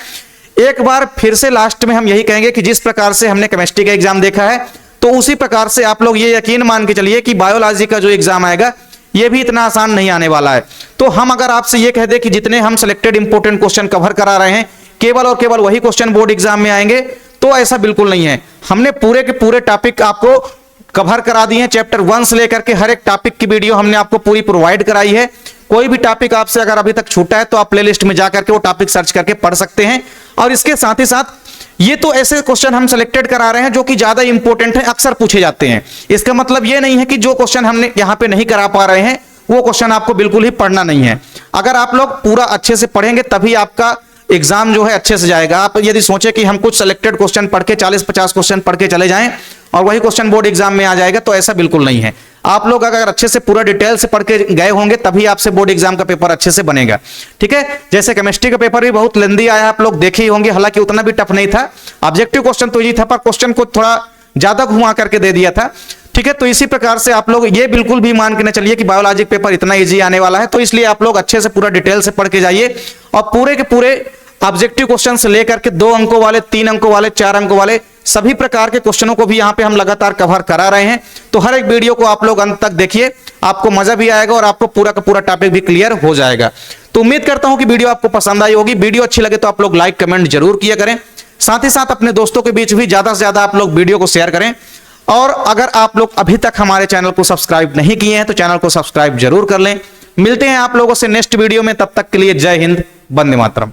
एक बार फिर से लास्ट में हम यही कहेंगे कि जिस प्रकार से हमने केमिस्ट्री का एग्जाम देखा है तो उसी प्रकार से आप लोग ये यकीन मान के चलिए कि बायोलॉजी का जो एग्जाम आएगा ये भी इतना आसान नहीं आने वाला है। तो हम अगर आपसे ये कह दें कि जितने हम सिलेक्टेड इंपोर्टेंट क्वेश्चन कवर करा रहे हैं केवल और केवल वही क्वेश्चन बोर्ड एग्जाम में आएंगे, तो ऐसा बिल्कुल नहीं है। हमने पूरे के पूरे टॉपिक आपको कवर करा दिए हैं, चैप्टर 1 से लेकर के हर एक टॉपिक की वीडियो हमने आपको पूरी प्रोवाइड कराई है। कोई भी टॉपिक आपसे अगर अभी तक छूटा है तो आप प्लेलिस्ट में जाकर के वो टॉपिक सर्च करके पढ़ सकते हैं। और इसके साथ ही साथ ये तो ऐसे क्वेश्चन हम सेलेक्टेड करा रहे हैं जो कि ज्यादा इंपॉर्टेंट है, अक्सर पूछे जाते हैं। इसका मतलब ये नहीं है कि जो क्वेश्चन हमने यहाँ पे नहीं करा पा रहे हैं वो क्वेश्चन आपको बिल्कुल ही पढ़ना नहीं है। अगर आप लोग पूरा अच्छे से पढ़ेंगे तभी आपका एग्जाम जो है अच्छे से जाएगा। आप यदि सोचे कि हम कुछ सेलेक्टेड क्वेश्चन पढ़ के 40-50 क्वेश्चन पढ़ के चले जाएं और वही क्वेश्चन बोर्ड एग्जाम में आ जाएगा, तो ऐसा बिल्कुल नहीं है। आप लोग अगर अच्छे से पूरा डिटेल से पढ़ के गए होंगे तभी आपसे बोर्ड एग्जाम का पेपर अच्छे से बनेगा, ठीक है। जैसे केमिस्ट्री का पेपर भी बहुत लेंदी आया, आप लोग देखे ही होंगे, हालांकि उतना भी टफ नहीं था। ऑब्जेक्टिव क्वेश्चन तो ये था पर क्वेश्चन को थोड़ा ज्यादा घुमा करके दे दिया था, ठीक है। तो इसी प्रकार से आप लोग ये बिल्कुल भी मान के न चलिए कि बायोलॉजी पेपर इतना इजी आने वाला है। तो इसलिए आप लोग अच्छे से पूरा डिटेल से पढ़ के जाइए और पूरे के पूरे ऑब्जेक्टिव क्वेश्चन से लेकर के 2 अंकों वाले, 3 अंकों वाले, 4 अंकों वाले सभी प्रकार के क्वेश्चनों को भी यहाँ पे हम लगातार कवर करा रहे हैं। तो हर एक वीडियो को आप लोग अंत तक देखिए, आपको मजा भी आएगा और आपको पूरा का पूरा टॉपिक भी क्लियर हो जाएगा। तो उम्मीद करता हूं कि वीडियो आपको पसंद आई होगी। वीडियो अच्छी लगे तो आप लोग लाइक कमेंट जरूर किया करें, साथ ही साथ अपने दोस्तों के बीच भी ज्यादा से ज्यादा आप लोग वीडियो को शेयर करें। और अगर आप लोग अभी तक हमारे चैनल को सब्सक्राइब नहीं किए हैं तो चैनल को सब्सक्राइब जरूर कर लें। मिलते हैं आप लोगों से नेक्स्ट वीडियो में, तब तक के लिए जय हिंद, वंदे मातरम।